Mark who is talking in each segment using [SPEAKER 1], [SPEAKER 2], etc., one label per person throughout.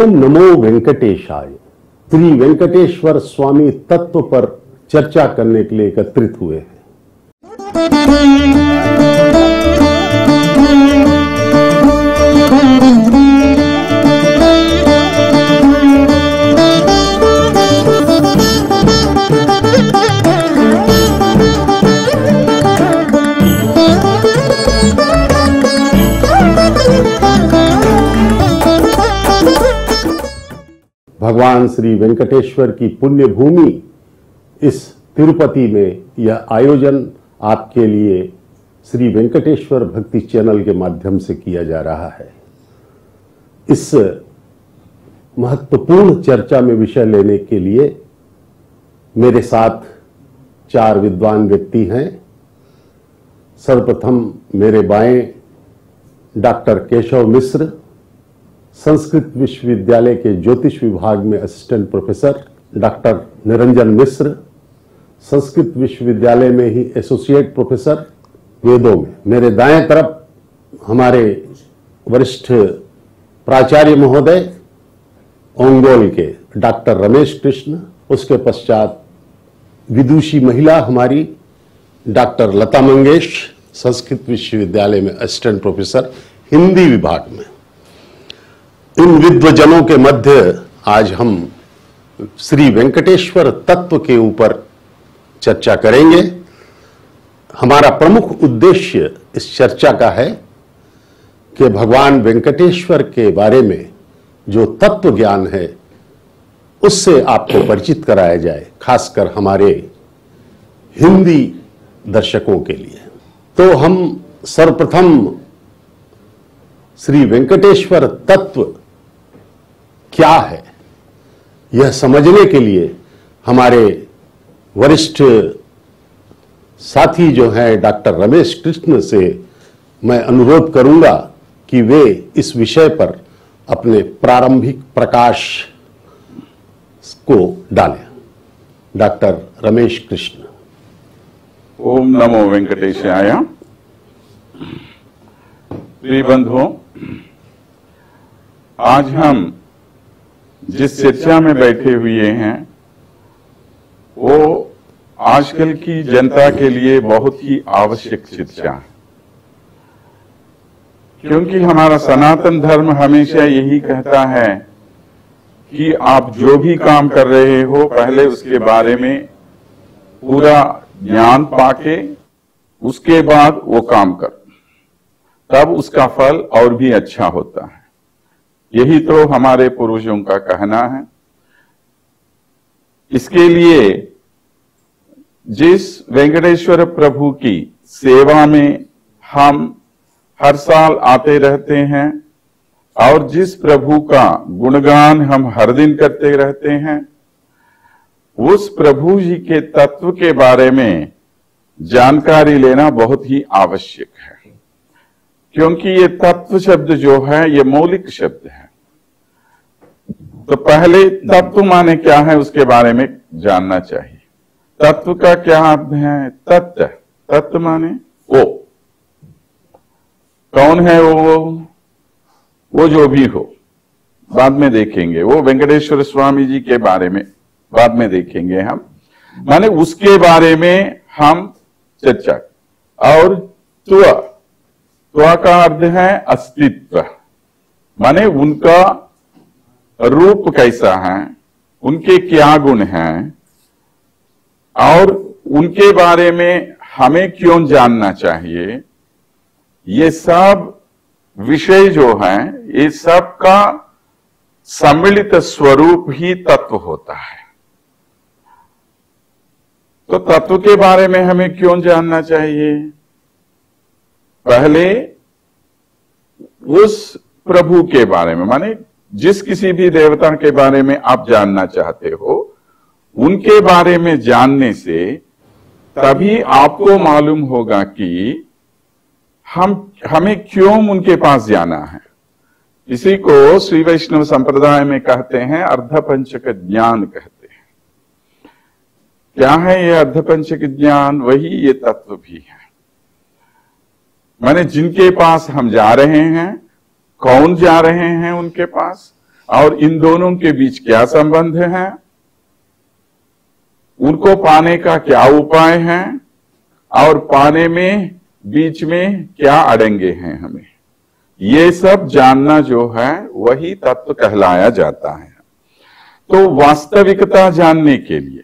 [SPEAKER 1] ओम नमो वेंकटेशाय। श्री वेंकटेश्वर स्वामी तत्व पर चर्चा करने के लिए एकत्रित हुए हैं। भगवान श्री वेंकटेश्वर की पुण्य भूमि इस तिरुपति में यह आयोजन आपके लिए श्री वेंकटेश्वर भक्ति चैनल के माध्यम से किया जा रहा है। इस महत्वपूर्ण चर्चा में विषय लेने के लिए मेरे साथ 4 विद्वान व्यक्ति हैं। सर्वप्रथम मेरे बाएं डॉक्टर केशव मिश्र, संस्कृत विश्वविद्यालय के ज्योतिष विभाग में असिस्टेंट प्रोफेसर। डॉक्टर निरंजन मिश्र, संस्कृत विश्वविद्यालय में ही एसोसिएट प्रोफेसर वेदों में। मेरे दाएं तरफ हमारे वरिष्ठ प्राचार्य महोदय ओंगोल के डॉक्टर रमेश कृष्ण। उसके पश्चात विदुषी महिला हमारी डॉक्टर लता मंगेश, संस्कृत विश्वविद्यालय में असिस्टेंट प्रोफेसर हिंदी विभाग में। इन विद्वजनों के मध्य आज हम श्री वेंकटेश्वर तत्व के ऊपर चर्चा करेंगे। हमारा प्रमुख उद्देश्य इस चर्चा का है कि भगवान वेंकटेश्वर के बारे में जो तत्व ज्ञान है उससे आपको परिचित कराया जाए, खासकर हमारे हिंदी दर्शकों के लिए। तो हम सर्वप्रथम श्री वेंकटेश्वर तत्व क्या है यह समझने के लिए हमारे वरिष्ठ साथी जो हैं डॉक्टर रमेश कृष्ण से मैं अनुरोध करूंगा कि वे इस विषय पर अपने प्रारंभिक प्रकाश को डालें। डॉक्टर रमेश कृष्ण।
[SPEAKER 2] ओम नमो वेंकटेशाय। प्रिय बंधुओं, आज हम जिस चर्चा में बैठे हुए हैं वो आजकल की जनता के लिए बहुत ही आवश्यक चर्चा है, क्योंकि हमारा सनातन धर्म हमेशा यही कहता है कि आप जो भी काम कर रहे हो पहले उसके बारे में पूरा ज्ञान पाके उसके बाद वो काम कर, तब उसका फल और भी अच्छा होता है। यही तो हमारे पूर्वजों का कहना है। इसके लिए जिस वेंकटेश्वर प्रभु की सेवा में हम हर साल आते रहते हैं और जिस प्रभु का गुणगान हम हर दिन करते रहते हैं, उस प्रभु जी के तत्व के बारे में जानकारी लेना बहुत ही आवश्यक है, क्योंकि ये तत्व शब्द जो है ये मौलिक शब्द है। तो पहले तत्व माने क्या है उसके बारे में जानना चाहिए। तत्व का क्या अर्थ है? तत्व, तत्व माने वो कौन है? वो जो भी हो, बाद में देखेंगे। वो वेंकटेश्वर स्वामी जी के बारे में बाद में देखेंगे हम, माने उसके बारे में हम चर्चा। और त्वा का अर्थ है अस्तित्व, माने उनका रूप कैसा है, उनके क्या गुण हैं और उनके बारे में हमें क्यों जानना चाहिए। ये सब विषय जो है ये सब का सम्मिलित स्वरूप ही तत्व होता है। तो तत्व के बारे में हमें क्यों जानना चाहिए? पहले उस प्रभु के बारे में, माने जिस किसी भी देवता के बारे में आप जानना चाहते हो, उनके बारे में जानने से तभी आपको मालूम होगा कि हमें क्यों उनके पास जाना है। इसी को श्री वैष्णव संप्रदाय में कहते हैं अर्धपंचक ज्ञान कहते हैं। क्या है ये अर्धपंचक ज्ञान? वही ये तत्व भी है। माने जिनके पास हम जा रहे हैं, कौन जा रहे हैं उनके पास, और इन दोनों के बीच क्या संबंध है, उनको पाने का क्या उपाय है, और पाने में बीच में क्या अड़ंगे हैं हमें, ये सब जानना जो है वही तत्व कहलाया जाता है। तो वास्तविकता जानने के लिए,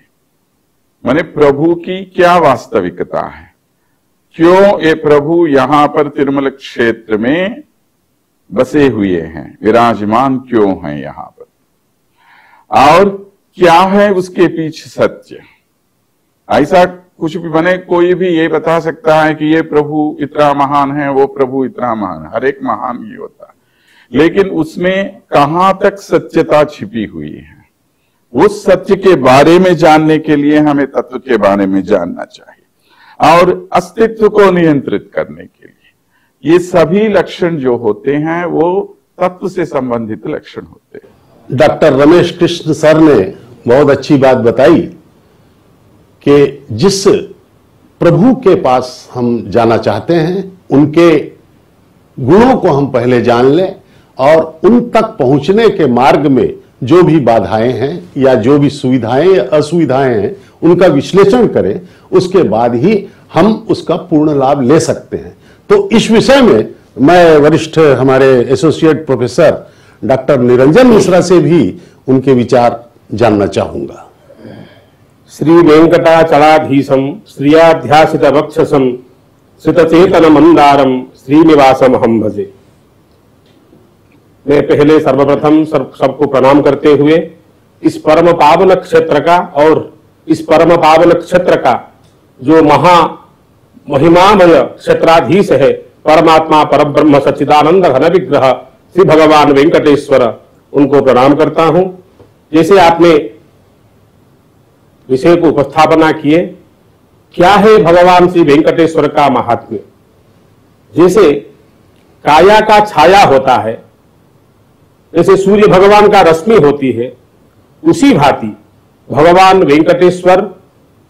[SPEAKER 2] माने प्रभु की क्या वास्तविकता है, क्यों ये प्रभु यहां पर तिरुमल क्षेत्र में बसे हुए हैं, विराजमान क्यों हैं यहां पर, और क्या है उसके पीछे सत्य। ऐसा कुछ भी बने, कोई भी ये बता सकता है कि ये प्रभु इतना महान है, वो प्रभु इतना महान है, हर एक महान ही होता है, लेकिन उसमें कहां तक सत्यता छिपी हुई है, उस सत्य के बारे में जानने के लिए हमें तत्व के बारे में जानना चाहिए, और अस्तित्व को नियंत्रित करने के लिए ये सभी लक्षण जो होते हैं वो तत्व से संबंधित लक्षण होते हैं।
[SPEAKER 1] डॉक्टर रमेश कृष्ण सर ने बहुत अच्छी बात बताई कि जिस प्रभु के पास हम जाना चाहते हैं उनके गुणों को हम पहले जान लें, और उन तक पहुंचने के मार्ग में जो भी बाधाएं हैं या जो भी सुविधाएं या असुविधाएं हैं उनका विश्लेषण करें, उसके बाद ही हम उसका पूर्ण लाभ ले सकते हैं। तो इस विषय में मैं वरिष्ठ हमारे associate professor doctor Niranjan Mishra से भी उनके विचार जानना चाहूंगा।
[SPEAKER 3] श्री वेंकटाचलाधीशम श्रियाध्यासित वक्षसम श्रितचेतन मंदारम श्रीनिवासम हम भजे। मैं पहले सर्वप्रथम सबको प्रणाम करते हुए इस परम पावन क्षेत्र का और इस परम पावन क्षेत्र का जो महा महिमामय क्षेत्राधीश है परमात्मा परब्रह्म सच्चिदानंद घन विग्रह श्री भगवान वेंकटेश्वर, उनको प्रणाम करता हूं। जैसे आपने विषय को उपस्थापना किए, क्या है भगवान श्री वेंकटेश्वर का महात्म्य। जैसे काया का छाया होता है, जैसे सूर्य भगवान का रश्मि होती है, उसी भांति भगवान वेंकटेश्वर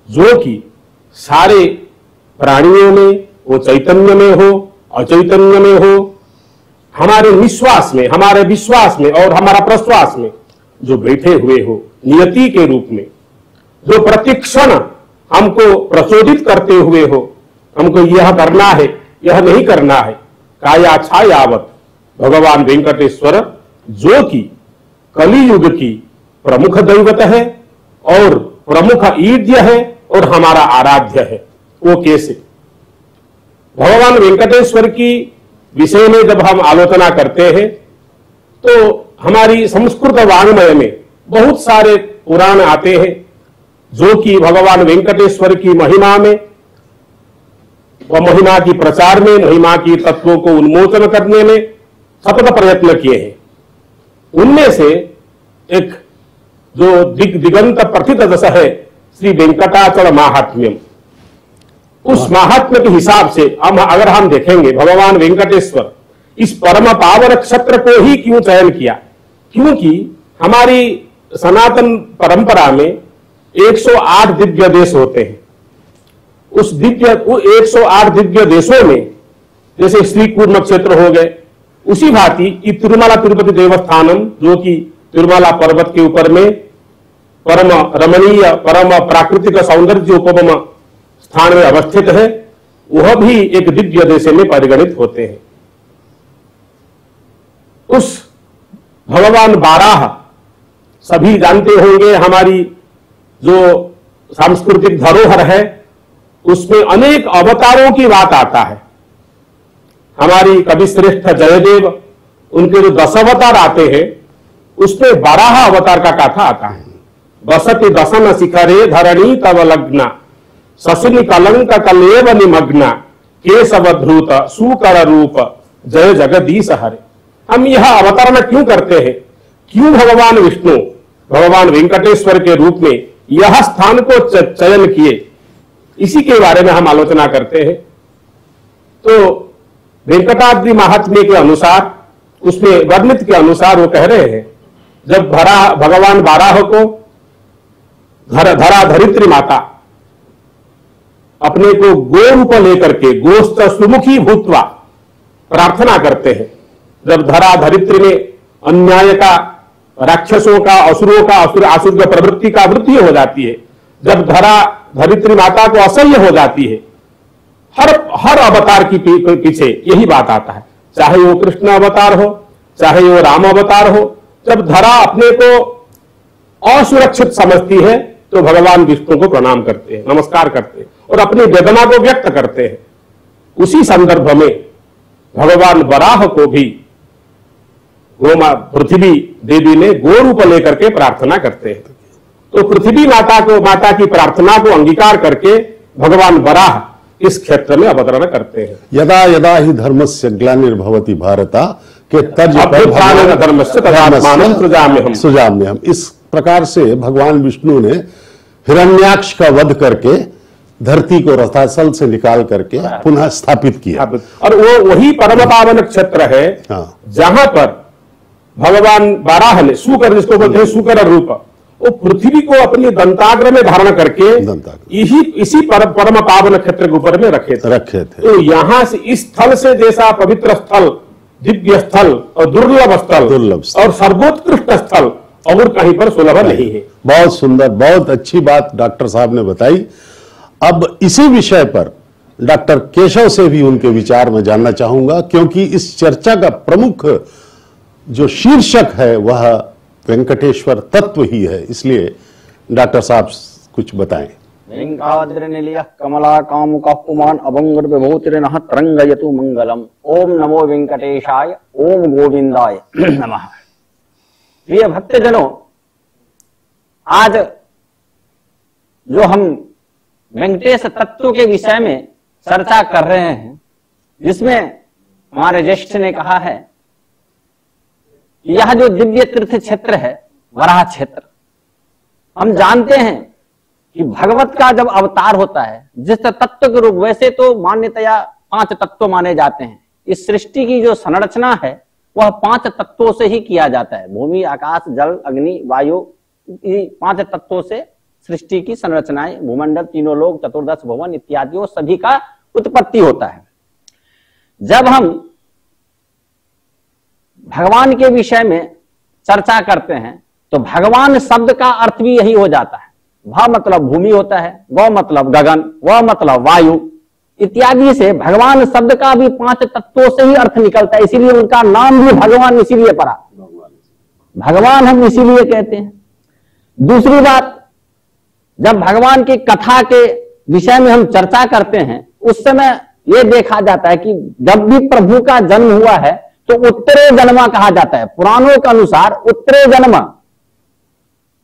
[SPEAKER 3] जो कि सारे प्राणियों में, वो चैतन्य में हो अचैतन्य में हो, हमारे निश्वास में, हमारे विश्वास में और हमारा प्रश्वास में जो बैठे हुए हो, नियति के रूप में जो प्रतिक्षण हमको प्रचोदित करते हुए हो, हमको यह करना है यह नहीं करना है, काया छायावत भगवान वेंकटेश्वर जो कि कलियुग की प्रमुख दैवत है और प्रमुख ईड्य है और हमारा आराध्य है। वो कैसे? भगवान वेंकटेश्वर की विषय में जब हम आलोचना करते हैं तो हमारी संस्कृत वाङ्मय में बहुत सारे पुराण आते हैं जो कि भगवान वेंकटेश्वर की महिमा में व महिमा की प्रचार में, महिमा की तत्वों को उन्मोचन करने में सतत प्रयत्न किए हैं। उनमें से एक जो दिगंत प्रथित दश है श्री वेंकटाचल महात्म्यम, उस महात्म्य के हिसाब से अगर हम देखेंगे भगवान वेंकटेश्वर इस परम पावन क्षेत्र को ही क्यों चयन किया, क्योंकि हमारी सनातन परंपरा में 108 दिव्य देश होते हैं। उस 108 दिव्य देशों में जैसे श्री कूर्म क्षेत्र हो गए, उसी भांति तिरुमला तिरुपति देवस्थानम जो कि तिरुमला पर्वत के ऊपर में परम रमणीय परम प्राकृतिक सौंदर्य उपम स्थान में अवस्थित है, वह भी एक दिव्य देश में परिगणित होते हैं। उस भगवान बाराह, सभी जानते होंगे हमारी जो सांस्कृतिक धरोहर है उसमें अनेक अवतारों की बात आता है। हमारी कवि श्रेष्ठ जयदेव, उनके जो 10 अवतार आते हैं उसमें बाराह अवतार का कथा आता है। बसति दसन शिखरे धरणी तव लग्ना शशिनी कलंक कलेव निमग्ना केशव ध्रुत सुकर रूप जय जगदीश हरे। हम यह अवतरण क्यों करते हैं? क्यों भगवान विष्णु भगवान वेंकटेश्वर के रूप में यह स्थान को चयन किए, इसी के बारे में हम आलोचना करते हैं। तो वेंकटाद्रि महात्म्य के अनुसार, उसमें वर्णित के अनुसार वो कह रहे हैं, जब भगवान बाराह को धरा धरित्री माता अपने को गो रूप लेकर के गोस्त सुमुखी भूतवा प्रार्थना करते हैं, जब धरा धरित्री में अन्याय का राक्षसों का, असुरों का, आसुर की प्रवृत्ति का वृद्धि हो जाती है, जब धरित्री माता को असह्य हो जाती है, हर अवतार की पीछे यही बात आता है, चाहे वो कृष्ण अवतार हो, चाहे वो राम अवतार हो। जब धरा अपने को असुरक्षित समझती है तो भगवान विष्णु को प्रणाम करते हैं, नमस्कार करते हैं और अपनी वेदना को व्यक्त करते हैं। उसी संदर्भ में भगवान वराह को भी पृथ्वी देवी ने गो रूप लेकर के प्रार्थना करते हैं। तो पृथ्वी माता की प्रार्थना को अंगीकार करके भगवान वराह इस क्षेत्र में अवतरण करते हैं।
[SPEAKER 1] यदा यदा ही धर्मस्य ग्लानिर्भवति भारता के तर्ज पर सुजाम्यहम्। इस प्रकार से भगवान विष्णु ने हिरण्याक्ष का वध करके धरती को रसातल से निकाल करके पुनः स्थापित किया।
[SPEAKER 3] और वो वही परम पावन क्षेत्र है जहां पर भगवान वराह ने शुकर, जिसको बोलते हैं शुकर रूप, वो पृथ्वी को अपनी दंताग्र में धारण करके इसी परम पावन क्षेत्र के ऊपर में रखे थे। तो यहां से इस स्थल से जैसा पवित्र स्थल, दिव्य स्थल और दुर्लभ स्थल और सर्वोत्कृष्ट स्थल और कहीं पर सुलभ नहीं है।
[SPEAKER 1] बहुत सुंदर, बहुत अच्छी बात डॉक्टर साहब ने बताई। अब इसी विषय पर डॉक्टर केशव से भी उनके विचार में जानना चाहूंगा, क्योंकि इस चर्चा का प्रमुख जो शीर्षक है वह वेंकटेश्वर तत्व ही है, इसलिए डॉक्टर साहब कुछ बताएं।
[SPEAKER 4] वेंकाद्रिनिलयः कमला कामुकः पुमान् अभंगुर विभूतिर्नः तरंगयतु मंगलम। ओम नमो वेंकटेशाय, ओम गोविंदाय नमः। प्रिय भक्तजनों, आज जो हम वेंकटेश तत्व के विषय में चर्चा कर रहे हैं, जिसमें हमारे ज्येष्ठ ने कहा है यह जो दिव्य तीर्थ क्षेत्र है वराह क्षेत्र, हम जानते हैं कि भगवत का जब अवतार होता है जिस तत्व के रूप, वैसे तो मान्यतया 5 तत्व माने जाते हैं। इस सृष्टि की जो संरचना है वह 5 तत्वों से ही किया जाता है। भूमि, आकाश, जल, अग्नि, वायु, 5 तत्वों से सृष्टि की संरचनाएं, भूमंडल, तीनों लोक, चतुर्दश भुवन इत्यादि सभी का उत्पत्ति होता है। जब हम भगवान के विषय में चर्चा करते हैं तो भगवान शब्द का अर्थ भी यही हो जाता है। भ मतलब भूमि होता है, व मतलब गगन, व मतलब वायु इत्यादि से भगवान शब्द का भी 5 तत्वों से ही अर्थ निकलता है। इसीलिए उनका नाम भी भगवान इसीलिए पड़ा, भगवान हम इसीलिए कहते हैं। दूसरी बात, जब भगवान की कथा के विषय में हम चर्चा करते हैं उस समय यह देखा जाता है कि जब भी प्रभु का जन्म हुआ है तो उत्तरे जन्मा कहा जाता है। पुराणों के अनुसार उत्तरे जन्म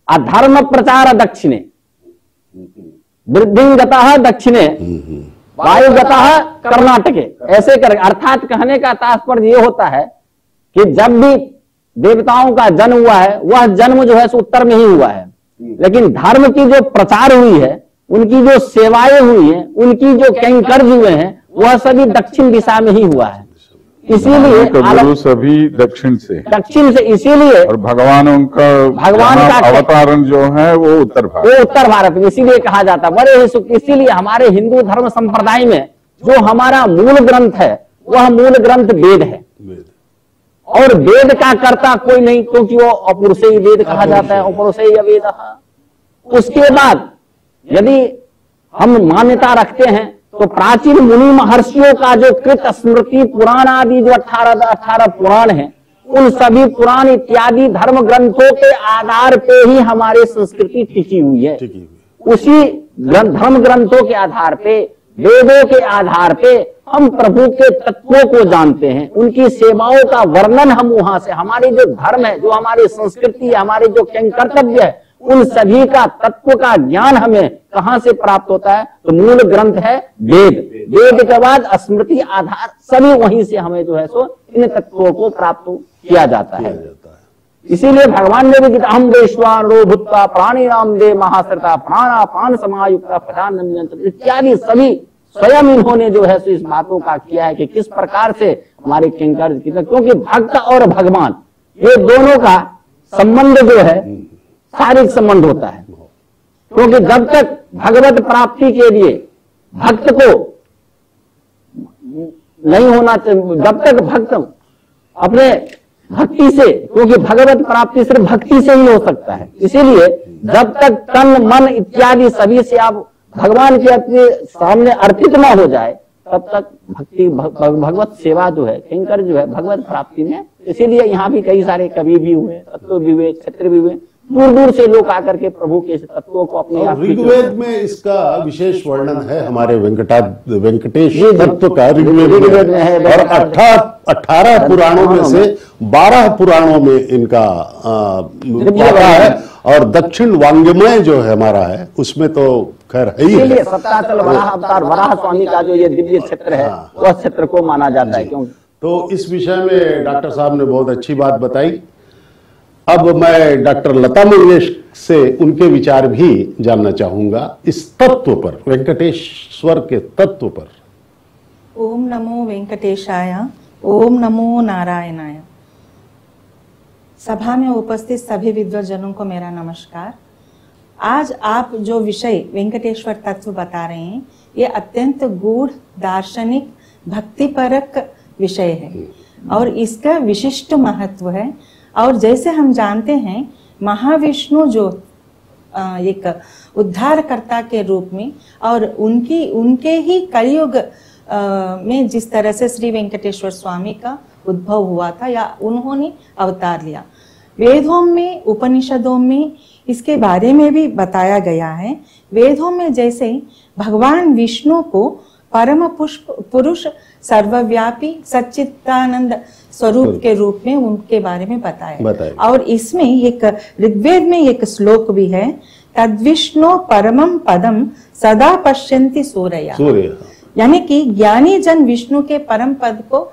[SPEAKER 4] अधर्म प्रचार दक्षिणे, वृद्धिगतः दक्षिणे, वायुगतः कर्नाटके, ऐसे कर, अर्थात कहने का तात्पर्य यह होता है कि जब भी देवताओं का जन्म हुआ है वह जन्म जो है उत्तर में ही हुआ है, लेकिन धर्म की जो प्रचार हुई है, उनकी जो सेवाएं हुई हैं, उनकी जो कैंकर हुए हैं, वह सभी दक्षिण दिशा में ही हुआ है। इसीलिए
[SPEAKER 2] गुरु सभी दक्षिण से,
[SPEAKER 4] इसीलिए
[SPEAKER 2] और भगवान का अवतारण जो है वो उत्तर भारत
[SPEAKER 4] में, इसीलिए कहा जाता है। बड़े ही सुख। इसीलिए हमारे हिंदू धर्म संप्रदाय में जो हमारा मूल ग्रंथ है वह मूल ग्रंथ वेद है, और वेद का कर्ता कोई नहीं, क्योंकि वो अपौरुषेय वेद कहा जाता है, अपौरुषेय वेद। उसके बाद यदि हम मान्यता रखते हैं तो प्राचीन मुनि महर्षियों का जो कृत स्मृति पुराण आदि जो 18 पुराण हैं, उन सभी पुराण इत्यादि धर्म ग्रंथों के आधार पे ही हमारी संस्कृति टिकी हुई है। उसी धर्म ग्रंथों के आधार पे, वेदों के आधार पे हम प्रभु के तत्वों को जानते हैं, उनकी सेवाओं का वर्णन हम वहां से, हमारी जो धर्म है, जो हमारी संस्कृति है, हमारे जो कर्तव्य है, उन सभी का तत्व का ज्ञान हमें कहां से प्राप्त होता है? तो मूल ग्रंथ है वेद। वेद के बाद स्मृति आधार सभी वहीं से हमें जो है सो इन तत्वों को प्राप्त किया जाता है। इसीलिए भगवान ने भी हम वैश्वानरो भूत्वा प्राणी नाम दे महाश्रता प्राणापान समायुक्ता पठान इत्यादि सभी स्वयं इन्होंने जो है सो इस बातों का किया है कि किस प्रकार से हमारे किंकर, क्योंकि भक्त और भगवान ये दोनों का संबंध जो है शारीरिक संबंध होता है। क्योंकि जब तक भगवत प्राप्ति के लिए भक्त को नहीं होना चाहिए, जब तक भक्त अपने भक्ति से, क्योंकि भगवत प्राप्ति सिर्फ भक्ति से ही हो सकता है। इसीलिए जब तक तन मन इत्यादि सभी से आप भगवान के अपने सामने अर्पित न हो जाए, तब तक भक्ति भगवत सेवा जो है, किंकर जो है भगवत प्राप्ति में। इसीलिए यहाँ भी कई सारे कवि भी हुए, तत्व भी हुए, क्षेत्र भी हुए, दूर दूर से लोग आकर के प्रभु के तत्वों को अपने आप।
[SPEAKER 1] ऋग्वेद में इसका विशेष वर्णन है, हमारे वेंकटेश तत्व का ऋग्वेद में है। और 18 पुराणों में से 12 पुराणों में इनका आता है, और दक्षिण वांग्मय जो है हमारा है उसमें तो खैर है ही है।
[SPEAKER 4] सप्ताचल वराह अवतार वराह स्वामी का जो ये दिव्य क्षेत्र है, वह क्षेत्र को माना जाता है। क्यों?
[SPEAKER 1] तो इस विषय में डॉक्टर साहब ने बहुत अच्छी बात बताई। अब मैं डॉक्टर लता मंगेश से उनके विचार भी जानना चाहूंगा इस तत्व पर, वेंकटेश्वर के तत्व पर।
[SPEAKER 5] ओम नमो वेंकटेशाय, ओम नमो नारायणाय। सभा में उपस्थित सभी विद्वजनों को मेरा नमस्कार। आज आप जो विषय वेंकटेश्वर तत्व बता रहे हैं, ये अत्यंत गूढ़, दार्शनिक, भक्तिपरक विषय है और इसका विशिष्ट महत्व है। और जैसे हम जानते हैं, महाविष्णु जो एक उद्धारकर्ता के रूप में और उनके ही कलयुग में जिस तरह से श्री वेंकटेश्वर स्वामी का उद्भव हुआ था या उन्होंने अवतार लिया, वेदों में, उपनिषदों में इसके बारे में भी बताया गया है। वेदों में जैसे भगवान विष्णु को परम पुरुष, सर्वव्यापी, सच्चिदानंद स्वरूप के रूप में उनके बारे में बताया। और इसमें एक ऋग्वेद में एक श्लोक भी है, तद्विष्णु परमम पदम सदा पश्यन्ति सूरया। यानी कि ज्ञानी जन विष्णु के परम पद को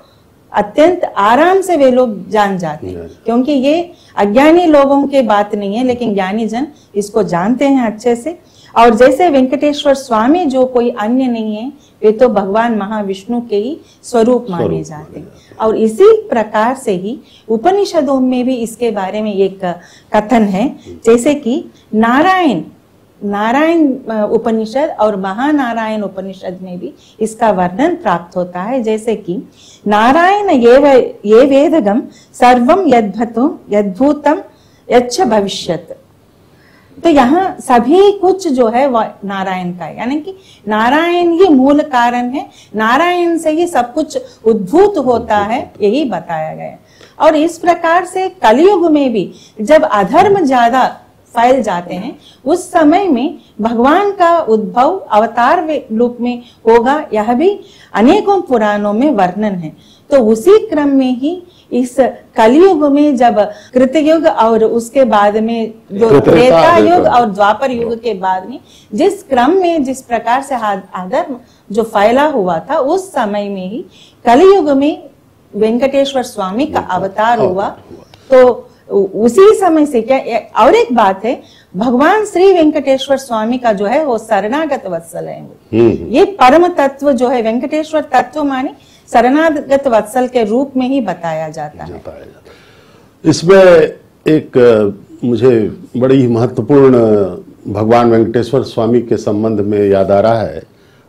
[SPEAKER 5] अत्यंत आराम से वे लोग जान जाते हैं, क्योंकि ये अज्ञानी लोगों के बात नहीं है, लेकिन ज्ञानी जन इसको जानते हैं अच्छे से। और जैसे वेंकटेश्वर स्वामी जो कोई अन्य नहीं है, वे तो भगवान महाविष्णु के ही स्वरूप माने जाते हैं। और इसी प्रकार से ही उपनिषदों में भी इसके बारे में एक कथन है, जैसे कि नारायण उपनिषद और महानारायण उपनिषद में भी इसका वर्णन प्राप्त होता है। जैसे कि नारायण ये वेदगम सर्वम यद्भूतम यच्च भविष्यत। तो यहाँ सभी कुछ जो है वह नारायण का है, यानी कि नारायण ही मूल कारण है, नारायण से ही सब कुछ उद्भूत होता है, यही बताया गया। और इस प्रकार से कलयुग में भी जब अधर्म ज्यादा फैल जाते हैं, उस समय में भगवान का उद्भव अवतार रूप में होगा, यह भी अनेकों पुराणों में वर्णन है। तो उसी क्रम में ही इस कलयुग में जब कृतयुग और उसके बाद में जो त्रेता युग और द्वापर युग के बाद में जिस क्रम में जिस प्रकार से अधर्म जो फैला हुआ था, उस समय में ही कलयुग में वेंकटेश्वर स्वामी का अवतार हुआ। तो उसी समय से क्या, और एक बात है, भगवान श्री वेंकटेश्वर स्वामी का जो है वो शरणागत वत्सल है। ये परम तत्व जो है वेंकटेश्वर तत्व माने शरणागत वत्सल के रूप में ही बताया जाता है।
[SPEAKER 1] इसमें एक मुझे बड़ी महत्वपूर्ण भगवान वेंकटेश्वर स्वामी के संबंध में याद आ रहा है।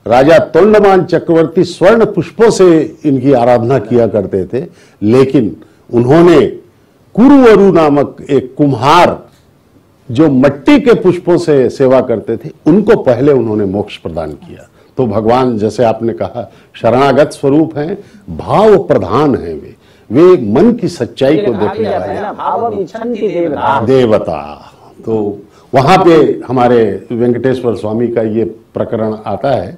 [SPEAKER 1] राजा तोंडमान चक्रवर्ती स्वर्ण पुष्पों से इनकी आराधना किया करते थे, लेकिन उन्होंने कुरुवरु नामक एक कुम्हार जो मिट्टी के पुष्पों से सेवा करते थे, उनको पहले उन्होंने मोक्ष प्रदान किया। तो भगवान, जैसे आपने कहा, शरणागत स्वरूप हैं, भाव प्रधान हैं, वे मन की सच्चाई को देखने वाले देवता। तो वहां पे हमारे वेंकटेश्वर स्वामी का ये प्रकरण आता है।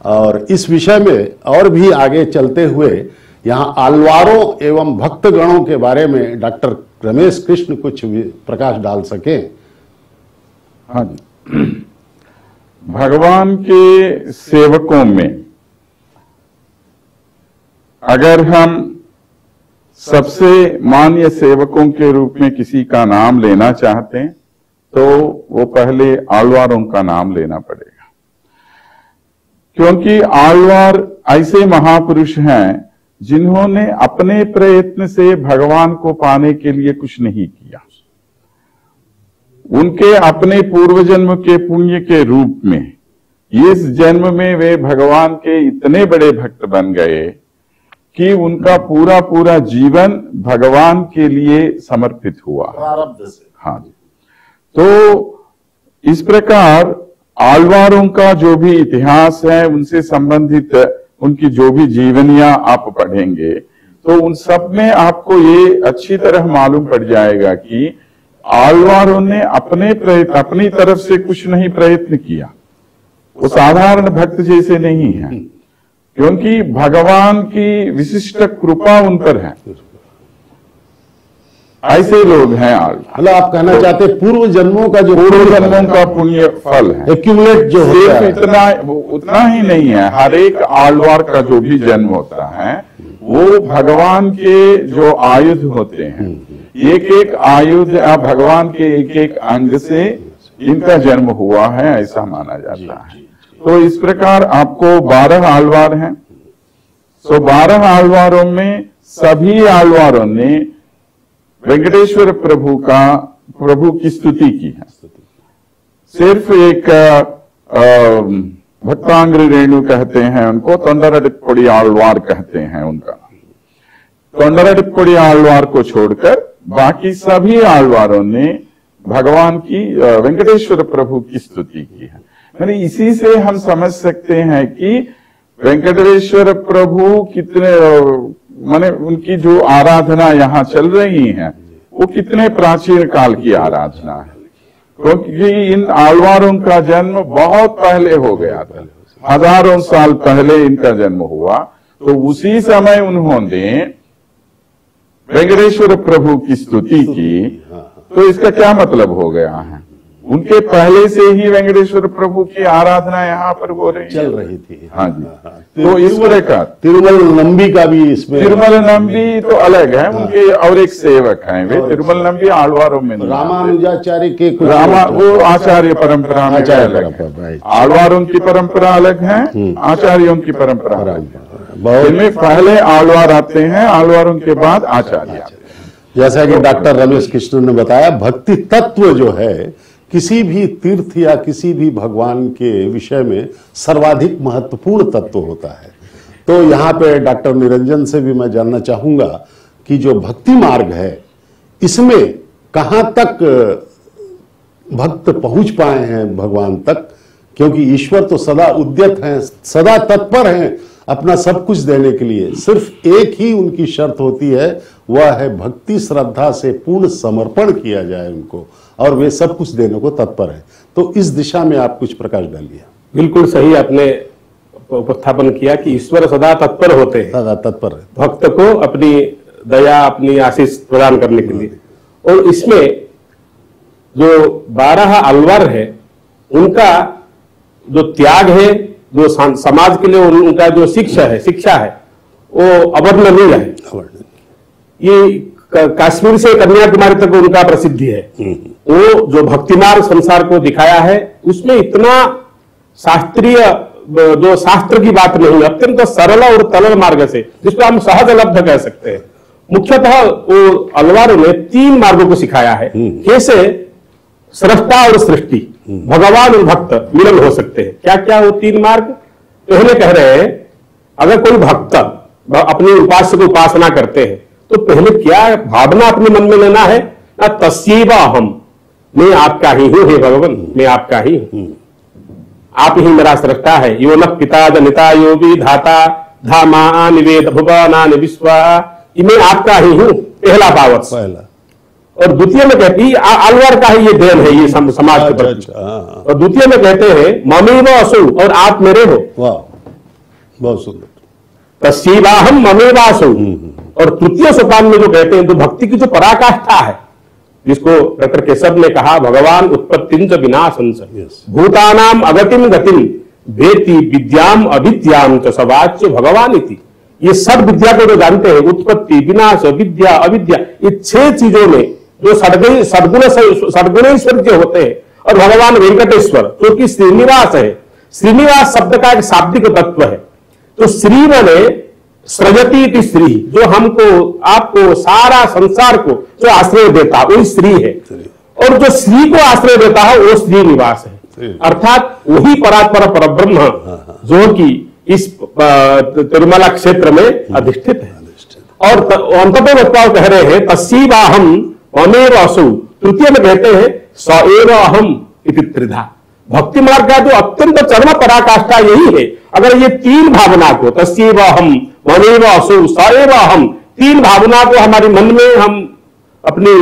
[SPEAKER 1] और इस विषय में और भी आगे चलते हुए यहाँ आलवारों एवं भक्तगणों के बारे में डॉक्टर रमेश कृष्ण कुछ प्रकाश डाल सके।
[SPEAKER 2] हाँ जी, भगवान के सेवकों में अगर हम सबसे मान्य सेवकों के रूप में किसी का नाम लेना चाहते हैं, तो वो पहले आलवारों का नाम लेना पड़ेगा, क्योंकि आलवार ऐसे महापुरुष हैं जिन्होंने अपने प्रयत्न से भगवान को पाने के लिए कुछ नहीं किया। उनके अपने पूर्व जन्म के पुण्य के रूप में इस जन्म में वे भगवान के इतने बड़े भक्त बन गए कि उनका पूरा पूरा जीवन भगवान के लिए समर्पित हुआ।
[SPEAKER 1] प्रारब्ध से।
[SPEAKER 2] हाँ जी। तो इस प्रकार आलवारों का जो भी इतिहास है, उनसे संबंधित उनकी जो भी जीवनियां आप पढ़ेंगे तो उन सब में आपको ये अच्छी तरह मालूम पड़ जाएगा कि आलवारों ने अपनी तरफ से कुछ नहीं प्रयत्न किया। वो साधारण भक्त जैसे नहीं है, क्योंकि भगवान की विशिष्ट कृपा उन पर है। ऐसे लोग हैं आलवार।
[SPEAKER 1] मतलब आप कहना चाहते पूर्व जन्मों का जो
[SPEAKER 2] पूर्व जन्मों का पुण्य फल है,
[SPEAKER 1] एक्यूमुलेट जो होता है,
[SPEAKER 2] सिर्फ उतना ही नहीं है। हर एक आलवार का जो भी जन्म होता है वो भगवान के जो आयुध होते हैं, एक एक आयुध भगवान के एक एक अंग से इनका जन्म हुआ है, ऐसा माना जाता है। तो इस प्रकार आपको 12 आलवार हैं। तो 12 आलवारों में सभी आलवारों ने वेंकटेश्वर प्रभु की स्तुति की है। सिर्फ एक भक्तांग्री रेणु कहते हैं उनको, तोंडरडिप्पुड़ी आलवार कहते हैं उनका। तोंडरडिप्पुड़ी आलवार को छोड़कर बाकी सभी आलवारों ने भगवान की वेंकटेश्वर प्रभु की स्तुति की है। यानी इसी से हम समझ सकते हैं कि वेंकटेश्वर प्रभु कितने माने उनकी जो आराधना यहाँ चल रही है वो कितने प्राचीन काल की आराधना है, क्योंकि इन आलवारों का जन्म बहुत पहले हो गया था, हजारों साल पहले इनका जन्म हुआ। तो उसी समय उन्होंने वेंकटेश्वर प्रभु की स्तुति की। तो इसका क्या मतलब हो गया है, उनके पहले से ही वेंकटेश्वर प्रभु की आराधना यहाँ पर हो रही
[SPEAKER 1] चल रही थी।
[SPEAKER 2] हाँ जी। तो इस प्रकार
[SPEAKER 1] तिरुमल नंबी का भी इसमें,
[SPEAKER 2] तिरुमल नंबी तो अलग है, उनके और एक सेवक हैं वे। तिरुमल नंबी आलवारों में
[SPEAKER 1] रामानुजाचार्य के कुछ
[SPEAKER 2] वो आचार्य परंपरा में अलग है। आलवारों की परंपरा अलग है, आचार्यों की परंपरा अलग है। इनमें पहले आलवार आते हैं, आलवारों के बाद आचार्य आते हैं।
[SPEAKER 1] जैसा कि डॉक्टर रमेश कृष्ण ने बताया, भक्ति तत्व जो है किसी भी तीर्थ या किसी भी भगवान के विषय में सर्वाधिक महत्वपूर्ण तत्व होता है। तो यहाँ पे डॉक्टर निरंजन से भी मैं जानना चाहूंगा कि जो भक्ति मार्ग है इसमें कहाँ तक भक्त पहुंच पाए हैं भगवान तक, क्योंकि ईश्वर तो सदा उद्यत हैं, सदा तत्पर हैं अपना सब कुछ देने के लिए। सिर्फ एक ही उनकी शर्त होती है, वह है भक्ति श्रद्धा से पूर्ण समर्पण किया जाए उनको, और वे सब कुछ देने को तत्पर है। तो इस दिशा में आप कुछ प्रकाश डालिए।
[SPEAKER 3] बिल्कुल सही आपने उपस्थापन किया कि ईश्वर सदा तत्पर होते हैं,
[SPEAKER 1] सदा तत्पर है
[SPEAKER 3] भक्त को अपनी दया, अपनी आशीष प्रदान करने के लिए। और इसमें जो 12 आलवार है उनका जो त्याग है, जो समाज के लिए उनका जो शिक्षा है वो अवर्णनीय है। ये कश्मीर से कन्याकुमारी तक उनका प्रसिद्धि है। वो जो भक्ति मार्ग संसार को दिखाया है उसमें इतना शास्त्रीय, जो शास्त्र की बात नहीं, अत्यंत सरल और तरल मार्ग से, जिसको हम सहज लब्ध कह सकते हैं। मुख्यतः वो अलवारों ने 3 मार्गों को सिखाया है, कैसे सृष्टा और सृष्टि, भगवान और भक्त मिलन हो सकते हैं। क्या क्या वो 3 मार्ग? पहले कह रहे हैं, अगर कोई भक्त अपने उपास्य को उपासना करते हैं तो पहले क्या भावना अपने मन में लेना है ना, तस्यैव अहम्, मैं आपका ही हूं, हे भगवान मैं आपका ही हूं, आप ही मेरा सृष्टा है। यो न पिता जनिता यो भी धाता धामा निवेद भुवनानि विश्वा, मैं आपका ही हूं, पहला भावत। और द्वितीय में कहती अलवर का ही ये देन है, ये समाज के प्रति। और द्वितीय में कहते हैं ममेव असौ, और आप मेरे हो।
[SPEAKER 1] वाह, बहुत सुंदर।
[SPEAKER 3] तस्यैवाहम् ममेवासौ। और तृतीय सोपान में जो कहते हैं, तो भक्ति की जो पराकाष्ठा है, जिसको डॉक्टर केशव ने कहा, भगवान उत्पत्तिं च विनाशं च भूतानाम अगतिम गतिम वेति विद्याम अविद्याम च सवाच्य भगवान इति। ये सब विद्या को जो जानते हैं, उत्पत्ति, विनाश, विद्या, अविद्या, ये 6 चीजों में जो सद्गुणेश्वर के होते हैं। और भगवान वेंकटेश्वर जो कि श्रीनिवास है, श्रीनिवास शब्द का एक शाब्दिक तत्व है। तो श्री माने सृजती इति श्री, जो हमको आपको सारा संसार को जो आश्रय देता वही श्री है, और जो श्री को आश्रय देता है वो श्रीनिवास है। अर्थात वही परात्पर परब्रह्म जो कि इस तिरुमला क्षेत्र में अधिष्ठित है। और अंततः वक्ताओं कह रहे हैं तस्सीवाहम ममेव असौ, तृतीय में कहते हैं स एव अहम इति त्रिधा। भक्ति मार्ग का जो अत्यंत चरम पराकाष्ठा यही है। अगर ये तीन भावना को तस्सीवाहम ममेव असौ स एव अहम, तीन भावना को हमारी मन में हम अपनी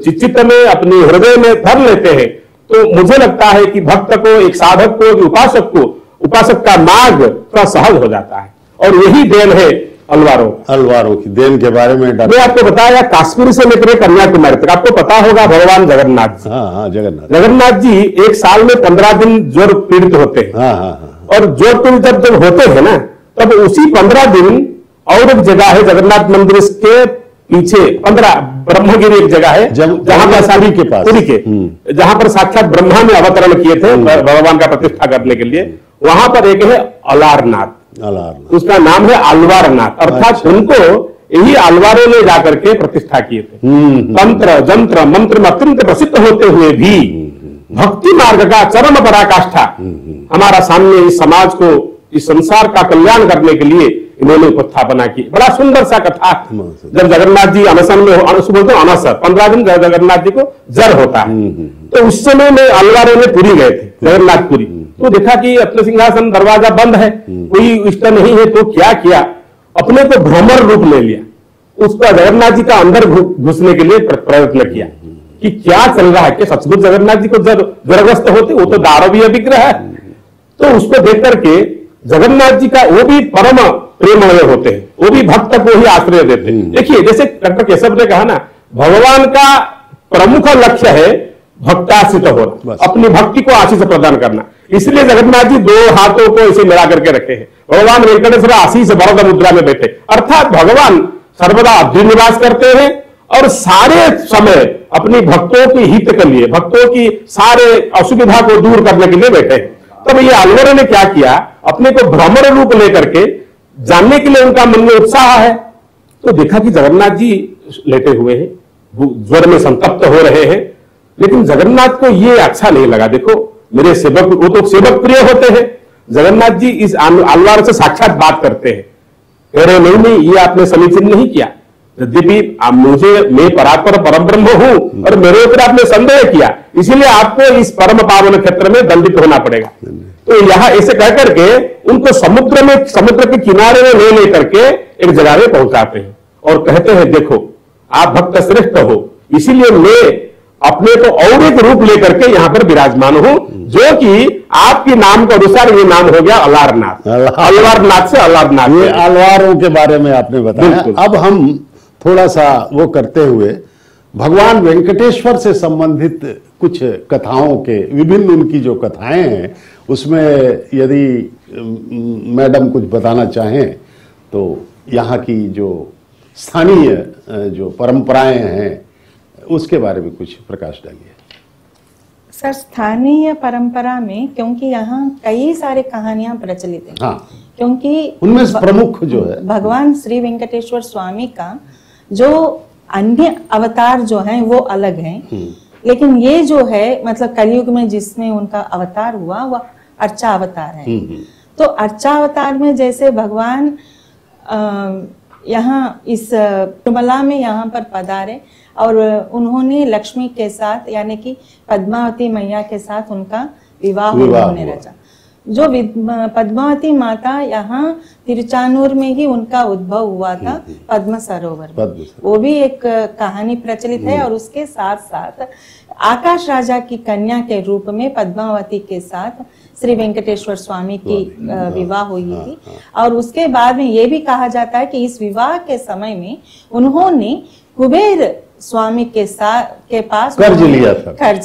[SPEAKER 3] चित्त में अपनी हृदय में धर लेते हैं तो मुझे लगता है कि भक्त को, एक साधक को, उपासक को, उपासक का मार्ग थोड़ा सहज हो जाता है। और यही देन है अलवारों की देन के बारे में मैं आपको बताया कश्मीर से लेकर कन्याकुमारी तक। आपको पता होगा भगवान जगन्नाथ जी,
[SPEAKER 1] हाँ
[SPEAKER 3] जगन्नाथ जी एक साल में 15 दिन ज्वर पीड़ित होते हैं। और ज्वर पीड़ित जब होते हैं ना तब उसी 15 दिन और एक जगह है जगन्नाथ मंदिर के पीछे 15 ब्रह्मगिरी एक जगह है जहां पर पुरी के पास जहां पर साक्षात ब्रह्मा ने अवतरण किए थे भगवान का प्रतिष्ठा करने के लिए। वहां पर एक है अलारनाथ, उसका नाम है आलवारनाथ, अर्थात उनको यही आलवारों ने जाकर के प्रतिष्ठा किए थे। तंत्र जंत्र मंत्र में अत्यंत प्रसिद्ध होते हुए भी भक्ति मार्ग का चरम पराकाष्ठा हमारा सामने इस समाज को, इस संसार का कल्याण करने के लिए इन्होंने उपस्थापना की। बड़ा सुंदर सा कथा। जब जगन्नाथ जी अनशन में अनसर 15 दिन जगन्नाथ जी को जर होता है तो उस समय में अलवारों ने पुरी गए थे, जगन्नाथपुरी। तो देखा कि अपने सिंहासन दरवाजा बंद है, कोई इष्ट नहीं है, तो क्या किया, अपने को भ्रमर रूप ले लिया। उसका जगन्नाथ जी का अंदर घुसने के लिए प्रयत्न किया कि क्या चल रहा है, कि सचमुच जगन्नाथ जी को जरग्रस्त होते, वो तो दानवीय विग्रह है। तो उसको देख करके जगन्नाथ जी का वो भी परम प्रेममय होते हैं, वो भी भक्त को ही आश्रय देते हैं। देखिए जैसे डॉक्टर केशव ने कहा ना, भगवान का प्रमुख लक्ष्य है भक्ताश्रित होना, अपनी भक्ति को आशीष प्रदान करना। इसलिए जगन्नाथ जी 2 हाथों को ऐसे मिला करके रखे हैं। भगवान वेंकटेश्वर आशीष वरद मुद्रा में बैठे, अर्थात भगवान सर्वदा अभ्य निवास करते हैं और सारे समय अपनी भक्तों के हित के लिए, भक्तों की सारे असुविधा को दूर करने के लिए बैठे हैं। तब ये अलवर ने क्या किया, अपने को भ्रमर रूप लेकर के जानने के लिए उनका मन में उत्साह है। तो देखा कि जगन्नाथ जी लेटे हुए हैं, ज्वर में संतप्त हो रहे हैं, लेकिन जगन्नाथ को ये अच्छा नहीं लगा। देखो मेरे सेवक, वो तो सेवक प्रिय होते हैं। जगन्नाथ जी इस अलवार से साक्षात बात करते हैं, कह रहे नहीं ये आपने समीचीन नहीं किया। यद्यपि मैं परात्पर परम ब्रह्म हूं और मेरे ऊपर आपने संदेह किया, इसीलिए आपको इस परम पावन क्षेत्र में दंडित होना पड़ेगा। तो यहां ऐसे कह करके उनको समुद्र के किनारे में ले लेकर के एक जगह में पहुंचाते हैं और कहते हैं देखो आप भक्त श्रेष्ठ हो, इसीलिए मैं अपने को और एक रूप लेकर के यहां पर विराजमान हूं, जो कि आपके नाम के अनुसार ये नाम हो गया अलारनाथ, अलवारनाथ से अलारनाथ।
[SPEAKER 1] ये अलवारों के बारे में आपने बताया। अब हम थोड़ा सा वो करते हुए भगवान वेंकटेश्वर से संबंधित कुछ कथाओं के, विभिन्न उनकी जो कथाएं हैं उसमें यदि मैडम कुछ बताना चाहें तो यहाँ की जो स्थानीय जो परंपराएं हैं उसके बारे में कुछ प्रकाश डालिए।
[SPEAKER 5] सर, स्थानीय परंपरा में क्योंकि यहाँ कई सारे कहानियां प्रचलित हैं,
[SPEAKER 1] हाँ,
[SPEAKER 5] क्योंकि
[SPEAKER 1] उनमें प्रमुख जो है
[SPEAKER 5] भगवान श्री वेंकटेश्वर स्वामी का जो अन्य अवतार जो हैं वो अलग हैं, लेकिन ये जो है मतलब कलयुग में जिसमें उनका अवतार हुआ वह अर्चा अवतार है। तो अर्चा अवतार में जैसे भगवान यहाँ इस तिरुमला में यहाँ पर पधारे और उन्होंने लक्ष्मी के साथ यानी कि पद्मावती मैया के साथ उनका विवाह उन्होंने रचा। जो पद्मावती माता यहाँ तिरुचानूर में ही उनका उद्भव हुआ था, पद्म सरोवर में। वो भी एक कहानी प्रचलित है। और उसके साथ साथ आकाश राजा की कन्या के रूप में पद्मावती के साथ श्री वेंकटेश्वर स्वामी की विवाह हुई थी। और उसके बाद में ये भी कहा जाता है कि इस विवाह के समय में उन्होंने कुबेर स्वामी के पास
[SPEAKER 1] कर्ज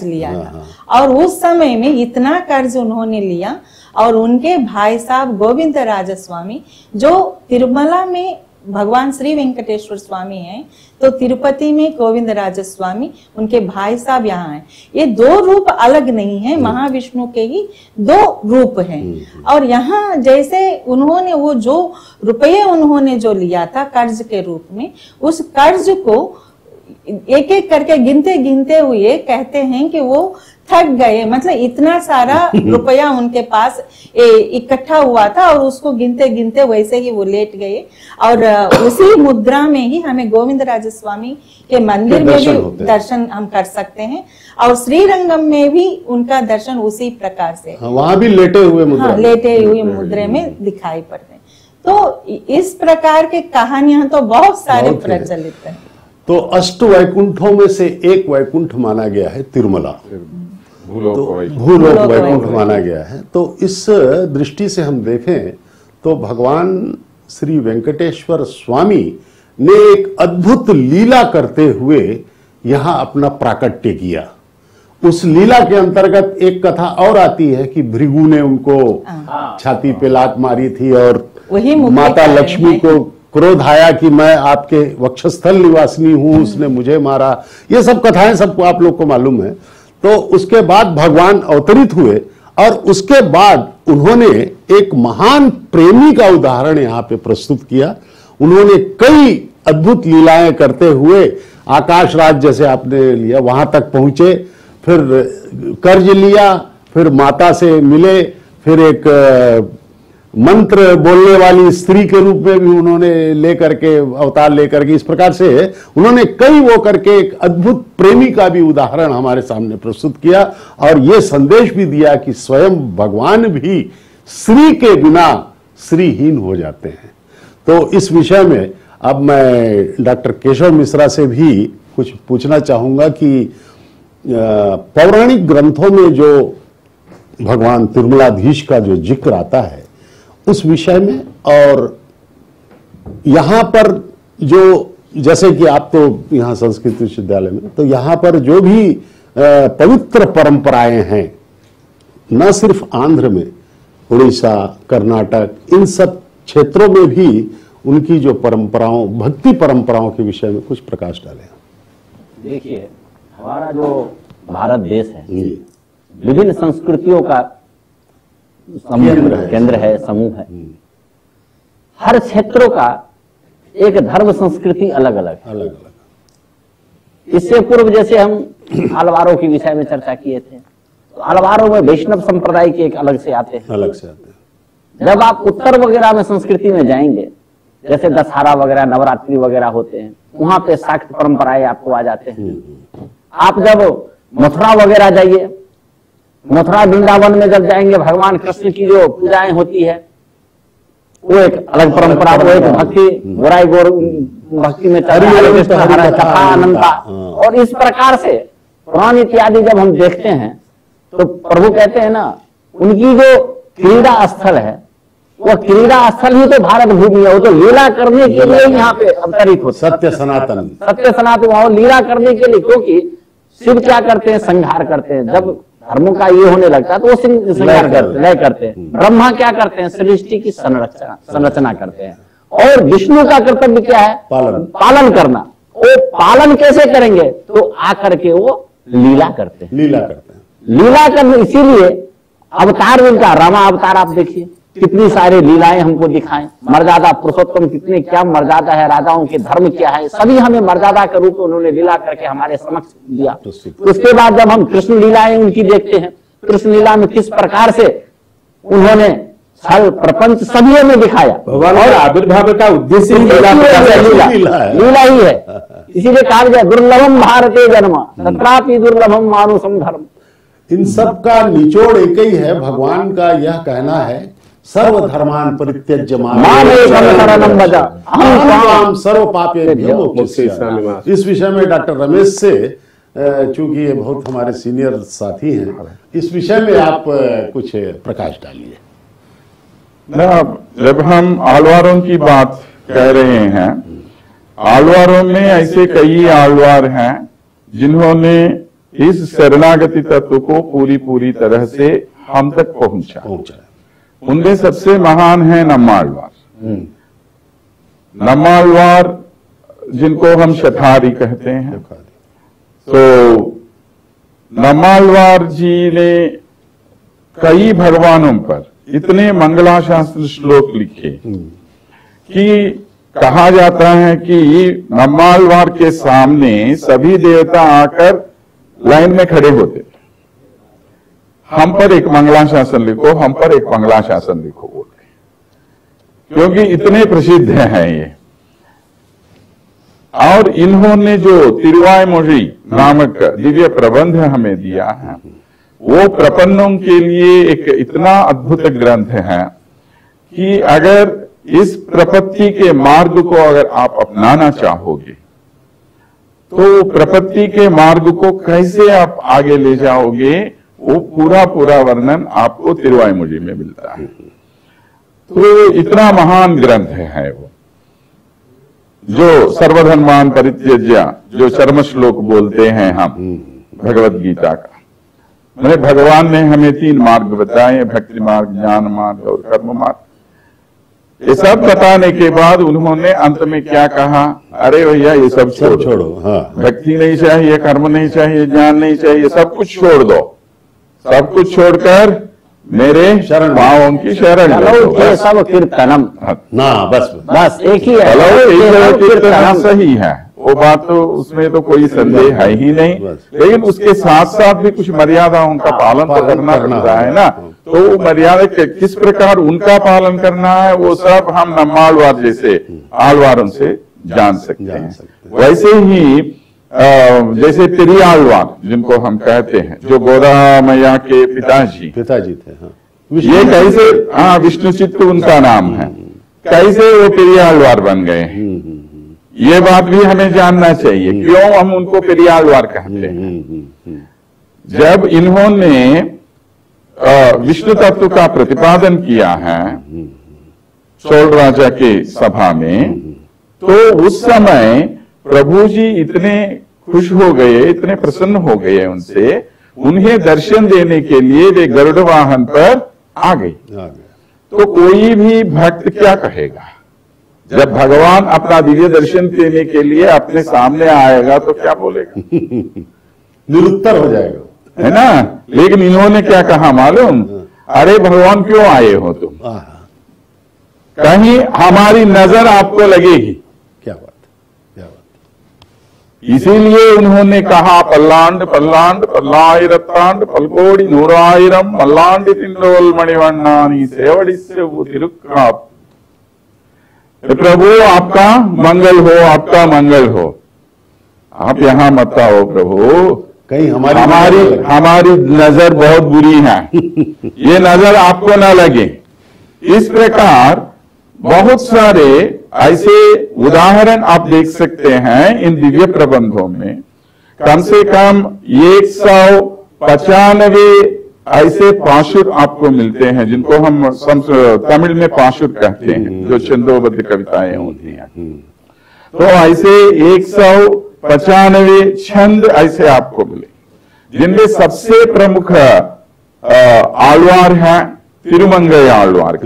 [SPEAKER 1] लिया
[SPEAKER 5] था। और उस समय में इतना कर्ज उन्होंने लिया और उनके भाई साहब गोविंद राज स्वामी जो तिरुमला में भगवान श्री वेंकटेश्वर स्वामी हैं, तो तिरुपति में गोविंद राज स्वामी उनके भाई साहब यहाँ हैं। ये 2 रूप अलग नहीं है, महाविष्णु के ही 2 रूप हैं। और यहाँ जैसे उन्होंने वो जो रुपये उन्होंने जो लिया था कर्ज के रूप में, उस कर्ज को एक एक करके गिनते गिनते हुए कहते हैं कि वो थक गए, मतलब इतना सारा रुपया उनके पास इकट्ठा हुआ था और उसको गिनते गिनते वैसे ही वो लेट गए। और उसी मुद्रा में ही हमें गोविंद राज स्वामी के मंदिर में भी दर्शन हम कर सकते हैं और श्रीरंगम में भी उनका दर्शन उसी प्रकार से
[SPEAKER 1] वहां भी लेटे हुए मुद्रा,
[SPEAKER 5] हाँ, लेटे हुए मुद्रे में दिखाई पड़ते हैं। तो इस प्रकार के कहानियां तो बहुत सारे प्रचलित हैं।
[SPEAKER 1] तो अष्ट वैकुंठों में से एक वैकुंठ माना गया है तिरुमला, भूलोक वैकुंठ माना गया है। तो इस दृष्टि से हम देखें तो भगवान श्री वेंकटेश्वर स्वामी ने एक अद्भुत लीला करते हुए यहां अपना प्राकट्य किया। उस लीला के अंतर्गत एक कथा और आती है कि भृगु ने उनको छाती पे लात मारी थी और माता लक्ष्मी को क्रोध आया कि मैं आपके वक्षस्थल निवासिनी हूं, उसने मुझे मारा। ये सब कथाएं सबको आप लोग को मालूम है। तो उसके बाद भगवान अवतरित हुए और उसके बाद उन्होंने एक महान प्रेमी का उदाहरण यहां पे प्रस्तुत किया। उन्होंने कई अद्भुत लीलाएं करते हुए आकाश राज जैसे आपने लिया, वहां तक पहुंचे, फिर कर्ज लिया, फिर माता से मिले, फिर एक मंत्र बोलने वाली स्त्री के रूप में भी उन्होंने लेकर के अवतार लेकर के, इस प्रकार से उन्होंने कई वो करके एक अद्भुत प्रेमी का भी उदाहरण हमारे सामने प्रस्तुत किया और ये संदेश भी दिया कि स्वयं भगवान भी श्री के बिना श्रीहीन हो जाते हैं। तो इस विषय में अब मैं डॉक्टर केशव मिश्रा से भी कुछ पूछना चाहूंगा कि पौराणिक ग्रंथों में जो भगवान तिरुमलाधीश का जो जिक्र आता है उस विषय में, और यहां पर जो जैसे कि आप तो यहां संस्कृत विश्वविद्यालय में, तो यहां पर जो भी पवित्र परंपराएं हैं, न सिर्फ आंध्र में, उड़ीसा, कर्नाटक, इन सब क्षेत्रों में भी उनकी जो परंपराओं, भक्ति परंपराओं के विषय में कुछ प्रकाश डालें।
[SPEAKER 4] देखिए, हमारा जो भारत देश है विभिन्न संस्कृतियों का केंद्र है, समूह है। हर क्षेत्रों का एक धर्म संस्कृति अलग अलग है। इससे पूर्व जैसे हम अलवारों के विषय में चर्चा किए थे, तो अलवारों में वैष्णव संप्रदाय के एक अलग से आते हैं। जब आप उत्तर वगैरह में संस्कृति में जाएंगे, जैसे दशहरा वगैरह, नवरात्रि वगैरह होते हैं, वहां पे शाक्त परंपराएं आपको आ जाते हैं। आप जब मथुरा वगैरह जाइए, मथुरा वृंदावन में जब जाएंगे, भगवान कृष्ण की जो पूजाएं होती है वो एक अलग परंपरा, वो एक भक्ति, गोराई गोर भक्ति में चल रहा है, कथा अनंता। और इस प्रकार से पुराण इत्यादि जब हम देखते हैं तो प्रभु कहते हैं ना, उनकी जो क्रीड़ा स्थल है वो क्रीड़ा स्थल ही तो भारत भूमि है। वो तो लीला करने के लिए यहाँ पे अवतरित होते,
[SPEAKER 1] सत्य सनातन,
[SPEAKER 4] वहां लीला करने के लिए। क्योंकि शिव क्या करते हैं? संहार करते हैं। जब धर्मों का ये होने लगता है तो वो संहार करते हैं। ब्रह्मा क्या करते हैं? सृष्टि की संरचना करते हैं। और विष्णु का कर्तव्य क्या है? पालन करना। वो पालन कैसे करेंगे? तो आकर के वो लीला करते हैं। लीला करने, इसीलिए अवतार उनका रामा अवतार आप देखिए, कितनी सारी लीलाएं हमको दिखाएं। मर्यादा पुरुषोत्तम कितने, क्या मर्यादा है, राजाओं के धर्म क्या है, सभी हमें मर्यादा के रूप में उन्होंने लीला करके हमारे समक्ष दिया। उसके बाद जब हम कृष्ण लीलाएं उनकी देखते हैं, कृष्ण लीला में किस प्रकार से उन्होंने छल प्रपंच सभी हमें दिखाया।
[SPEAKER 3] भगवान और आविर्भाव का उद्देश्य
[SPEAKER 4] लीला ही है। इसीलिए कहा गया दुर्लभम भारतीय जन्म तत्रापि दुर्लभम मानुषम धर्म।
[SPEAKER 1] इन सब का निचोड़ एक ही है। भगवान का यह कहना है, सर्वधर्मान परित्यज्य माम शरणं व्रज अहं सर्व पापेभ्यो मोक्षयिष्यामि। इस विषय में डॉक्टर रमेश से, चूंकि ये बहुत हमारे सीनियर साथी हैं, इस विषय में आप कुछ प्रकाश डालिए।
[SPEAKER 2] जब हम आलवारों की बात कह रहे हैं, आलवारों में ऐसे कई आलवार हैं जिन्होंने इस शरणागति तत्व को पूरी तरह से हम तक पहुंचा। उनमें सबसे महान है नम्मालवार। नम्मालवार जिनको हम शठारी कहते हैं। तो नम्मालवार जी ने कई भगवानों पर इतने मंगलाशास्त्र श्लोक लिखे कि कहा जाता है कि नम्मालवार के सामने सभी देवता आकर लाइन में खड़े होते थे हम पर एक मंगलाशासन लिखो, हम पर एक मंगलाशासन लिखो बोल रहे, क्योंकि इतने प्रसिद्ध हैं ये। और इन्होंने जो तिरुवाइमोഴി नामक दिव्य प्रबंध हमें दिया है, वो प्रपन्नों के लिए एक इतना अद्भुत ग्रंथ है कि अगर इस प्रपत्ति के मार्ग को अगर आप अपनाना चाहोगे तो प्रपत्ति के मार्ग को कैसे आप आगे ले जाओगे, वो पूरा वर्णन आपको तिरुवाइमोഴി में मिलता है। तो इतना महान ग्रंथ है वो, जो सर्वधर्मान परित्यज्य, जो चरम श्लोक बोलते हैं हम भगवत गीता का। मैंने भगवान ने हमें 3 मार्ग बताए, भक्ति मार्ग, ज्ञान मार्ग और कर्म मार्ग। ये सब बताने के बाद उन्होंने अंत में क्या कहा, अरे भैया ये सब छोड़ो।
[SPEAKER 1] हाँ।
[SPEAKER 2] भक्ति नहीं चाहिए, कर्म नहीं चाहिए, ज्ञान नहीं चाहिए, सब कुछ छोड़ दो। सब कुछ छोड़कर मेरे
[SPEAKER 1] शरण
[SPEAKER 2] पांवों की शरण लो।
[SPEAKER 4] ये सब कीर्तनम,
[SPEAKER 1] ना बस
[SPEAKER 4] एक ही है,
[SPEAKER 2] कीर्तनम सही है, वो बात तो उसमें तो कोई संदेह है ही नहीं, लेकिन उसके साथ साथ भी कुछ मर्यादाओं का पालन तो करना पड़ता है ना। तो वो मर्यादा किस प्रकार उनका पालन करना है, वो सब हम नम्माळवार जैसे आलवारों से जान सकते हैं। वैसे ही जैसे पेरियालवार जिनको हम कहते हैं, जो गोदा मैया के पिताजी
[SPEAKER 1] थे। हाँ।
[SPEAKER 2] ये कैसे, हाँ, विष्णु चित्त उनका नाम है, कैसे वो पेरियालवार बन गए हैं, ये बात भी हमें जानना चाहिए, क्यों हम उनको पेरियालवार कहते हैं। जब इन्होंने विष्णु तत्व का प्रतिपादन किया है चोल राजा के सभा में, तो उस समय प्रभु जी इतने खुश हो गए, इतने प्रसन्न हो गए उनसे, उन्हें दर्शन देने के लिए वे गरुड़ वाहन पर आ गए। तो कोई भी भक्त क्या कहेगा, जब भगवान अपना दिव्य दर्शन देने के लिए अपने सामने आएगा तो क्या बोलेगा?
[SPEAKER 1] निरुत्तर हो जाएगा,
[SPEAKER 2] है ना। लेकिन इन्होंने क्या कहा मालूम, अरे भगवान क्यों आए हो तुम, कहीं हमारी नजर आपको लगेगी।
[SPEAKER 1] क्या बात।
[SPEAKER 2] इसीलिए उन्होंने कहा, पल्लांड पल्लांड पल्लायिरत्तांड पलकोड़ी नूरायिरम मल्लांड तिंडोल मणिवन्नानी सेवडिस्र तिरुक्काप। प्रभु आपका मंगल हो, आपका मंगल हो, आप यहां मत आओ प्रभु,
[SPEAKER 1] कहीं
[SPEAKER 2] हमारी नजर बहुत बुरी है, ये नजर आपको ना लगे। इस प्रकार बहुत सारे ऐसे उदाहरण आप देख सकते हैं इन दिव्य प्रबंधों में। कम से कम 195 ऐसे पाशुर आपको मिलते हैं, जिनको हम तमिल में पाशुर कहते हैं, जो छंदोबद्ध कविताएं होती हैं। तो ऐसे 195 छंद ऐसे आपको मिले, जिनमें सबसे प्रमुख आलवार है तिरुमंगई आलवार।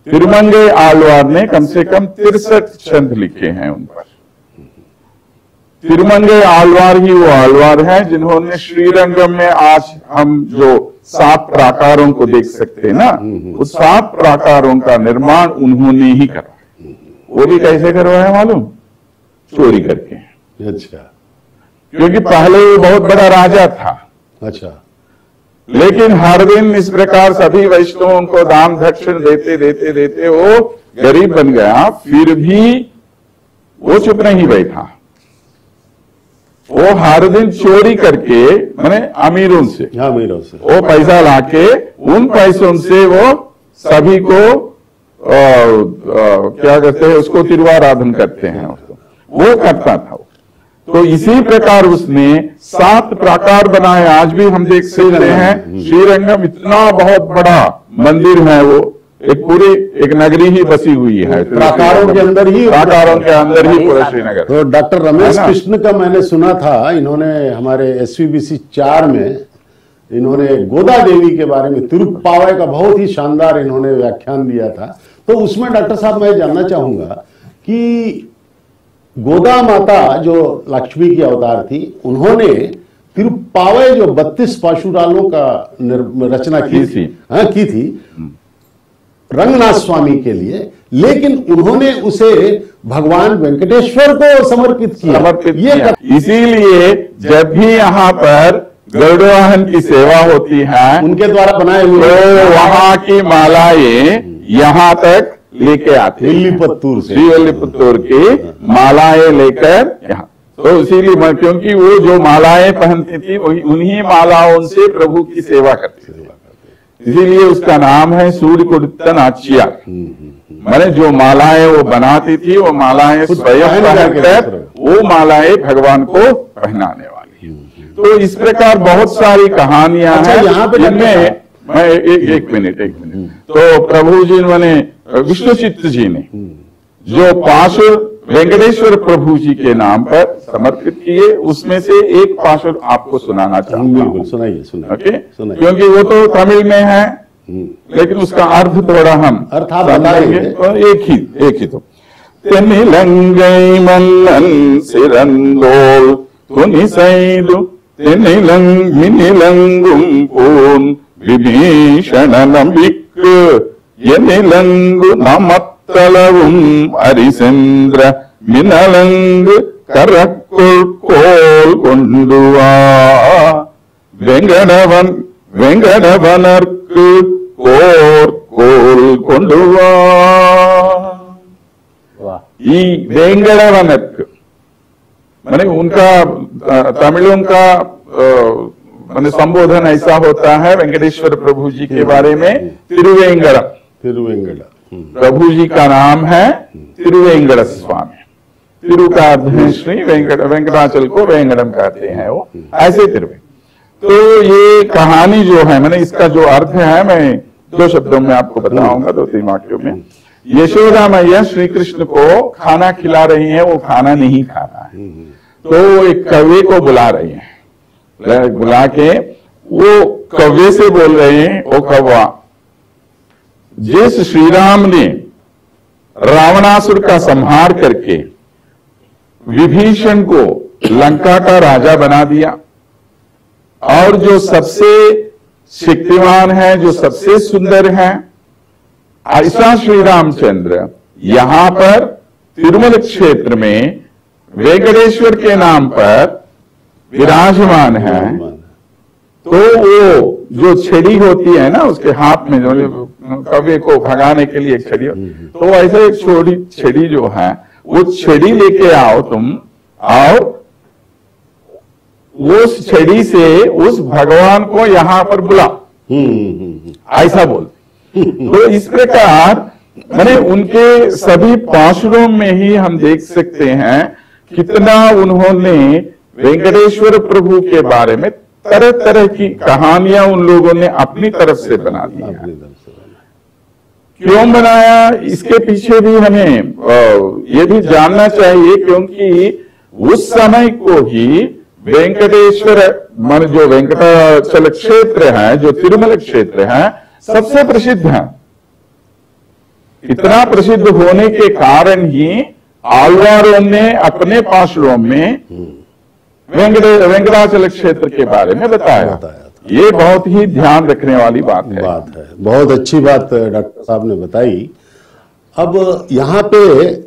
[SPEAKER 2] तिरुमंगई आलवार ने कम से कम 63 छंद लिखे हैं उन पर। तिरुमंगई आलवार ही वो आलवार है जिन्होंने श्रीरंगम में आज हम जो 7 प्राकारों को देख सकते हैं ना, उस 7 प्राकारों का निर्माण उन्होंने ही करवाया। वो भी कैसे करवाया मालूम? चोरी करके।
[SPEAKER 1] अच्छा।
[SPEAKER 2] क्योंकि पहले वो बहुत बड़ा राजा था।
[SPEAKER 1] अच्छा।
[SPEAKER 2] लेकिन हर दिन इस प्रकार सभी वैष्णवों को दान दक्षिण देते देते देते वो गरीब बन गया, फिर भी वो चुप नहीं बैठा। वो हर दिन चोरी करके, माने अमीरों से वो पैसा लाके, उन पैसों से वो सभी को क्या कहते हैं उसको, तिरुवाराधन करते हैं, वो करता था। तो इसी प्रकार उसने 7 प्राकार बनाए। आज भी हम देख सकते हैं श्रीरंगम इतना बहुत बड़ा मंदिर है, वो एक पूरी एक नगरी ही बसी हुई है,
[SPEAKER 1] प्राकारों के अंदर ही
[SPEAKER 2] पूरा श्रीनगर।
[SPEAKER 1] तो डॉक्टर रमेश कृष्ण का मैंने सुना था, इन्होंने हमारे SVBC 4 में इन्होंने गोदा देवी के बारे में, तिरुप्पावय का बहुत ही शानदार इन्होंने व्याख्यान दिया था। तो उसमें डॉक्टर साहब मैं जानना चाहूंगा कि गोदा माता जो लक्ष्मी की अवतार थी, उन्होंने तिरुप्पावय जो 32 पाशुरालों का रचना की थी रंगनाथ स्वामी के लिए, लेकिन उन्होंने उसे भगवान वेंकटेश्वर को समर्पित किया।
[SPEAKER 2] इसीलिए जब भी यहाँ पर गरुड़वाहन की सेवा होती है,
[SPEAKER 1] उनके द्वारा बनाए हुए
[SPEAKER 2] तो वहां की मालाएं यहाँ तक लेके आते हैं।
[SPEAKER 1] विल्लीपुत्तूर से,
[SPEAKER 2] श्रीविल्लीपुत्तूर की मालाएं लेकर यहाँ, तो इसीलिए क्योंकि वो जो मालाएं पहनती थी वही उन्हीं मालाओं से प्रभु की सेवा करती थी, इसीलिए उसका नाम है सूर्यकुड़ित्त नाचियार। माने जो मालाएं वो बनाती थी वो मालाएं स्वयं पहनकर वो मालाएं भगवान को पहनाने वाली। तो इस प्रकार बहुत सारी कहानियां हैं।
[SPEAKER 1] यहाँ पे
[SPEAKER 2] इनमें मैं एक मिनट तो प्रभु जी ने विष्णुचित्त जी ने जो पाशुर वेंकटेश्वर प्रभु जी के नाम पर समर्पित किए, उसमें से एक पाशुर आपको सुनाना चाहूंगा।
[SPEAKER 1] बिल्कुल सुनाइए, सुनाइए।
[SPEAKER 2] ओके,
[SPEAKER 1] सुनाइए।
[SPEAKER 2] क्योंकि वो तो तमिल में है, लेकिन उसका अर्थ थोड़ा हम
[SPEAKER 1] अर्थ आप बताएंगे।
[SPEAKER 2] तो एक ही तो தென்னிலங்கை மன்னன் சிறந்தோள் துணி செய்து மின்னிலங்கும் போன் விபீஷண நம்பிக்கு எண்ணிலங்கு நமத்தளவும் அரிசென்ற மின்னலங்கு கரக்குள் கோல் கொண்டு வா வெங்கடவனர்க்கு கோல் கொண்டு வா। वेंगड़वनक माने उनका तमिलों का माने संबोधन ऐसा होता है वेंकटेश्वर प्रभु जी के बारे में, तिरुवेंगड़म। प्रभु जी का नाम है तिरुवेंगड़ स्वामी। तिरु का अर्थ है श्री, वेंकटाचल को वेंगड़म कहते हैं वो, ऐसे तिरुवेंगड़। तो ये कहानी जो है, मैंने इसका जो अर्थ है मैं 2 शब्दों में आपको बताऊंगा, 2-3 वाक्यों में। यशोदा मैया श्री कृष्ण को खाना खिला रही है, वो खाना नहीं खा रहा है, तो एक कौवे को बुला रही है, बुला के वो कौवे से बोल रहे हैं, ओ कौवा, जिस श्री राम ने रावणासुर का संहार करके विभीषण को लंका का राजा बना दिया, और जो सबसे शक्तिमान है, जो सबसे सुंदर है, ऐसा श्री रामचंद्र यहां पर तिरुमल क्षेत्र में वेंकटेश्वर के नाम पर विराजमान है। तो वो जो छड़ी होती है ना उसके हाथ में, जो कौवे को भगाने के लिए एक छड़ी, तो ऐसे एक छोटी छड़ी जो है वो छड़ी लेके आओ तुम, और उस छड़ी से उस भगवान को यहां पर बुला, ऐसा बोलते। तो इस प्रकार मैंने उनके सभी पाशुरों में ही हम देख सकते हैं कितना उन्होंने वेंकटेश्वर प्रभु के बारे में तरह तरह की कहानियां उन लोगों ने अपनी तरफ से बना दी हैं। क्यों बनाया, इसके पीछे भी हमें ये भी जानना चाहिए, क्योंकि उस समय को ही वेंकटेश्वर मन जो वेंकटाचल क्षेत्र है, जो तिरुमल क्षेत्र है, सबसे प्रसिद्ध है। इतना प्रसिद्ध होने के कारण ही आलवारों ने अपने पाशुरों में वेंकटाचल क्षेत्र के बारे में बताया। ये बहुत ही ध्यान रखने वाली बात है।
[SPEAKER 1] बहुत अच्छी बात डॉक्टर साहब ने बताई। अब यहाँ पे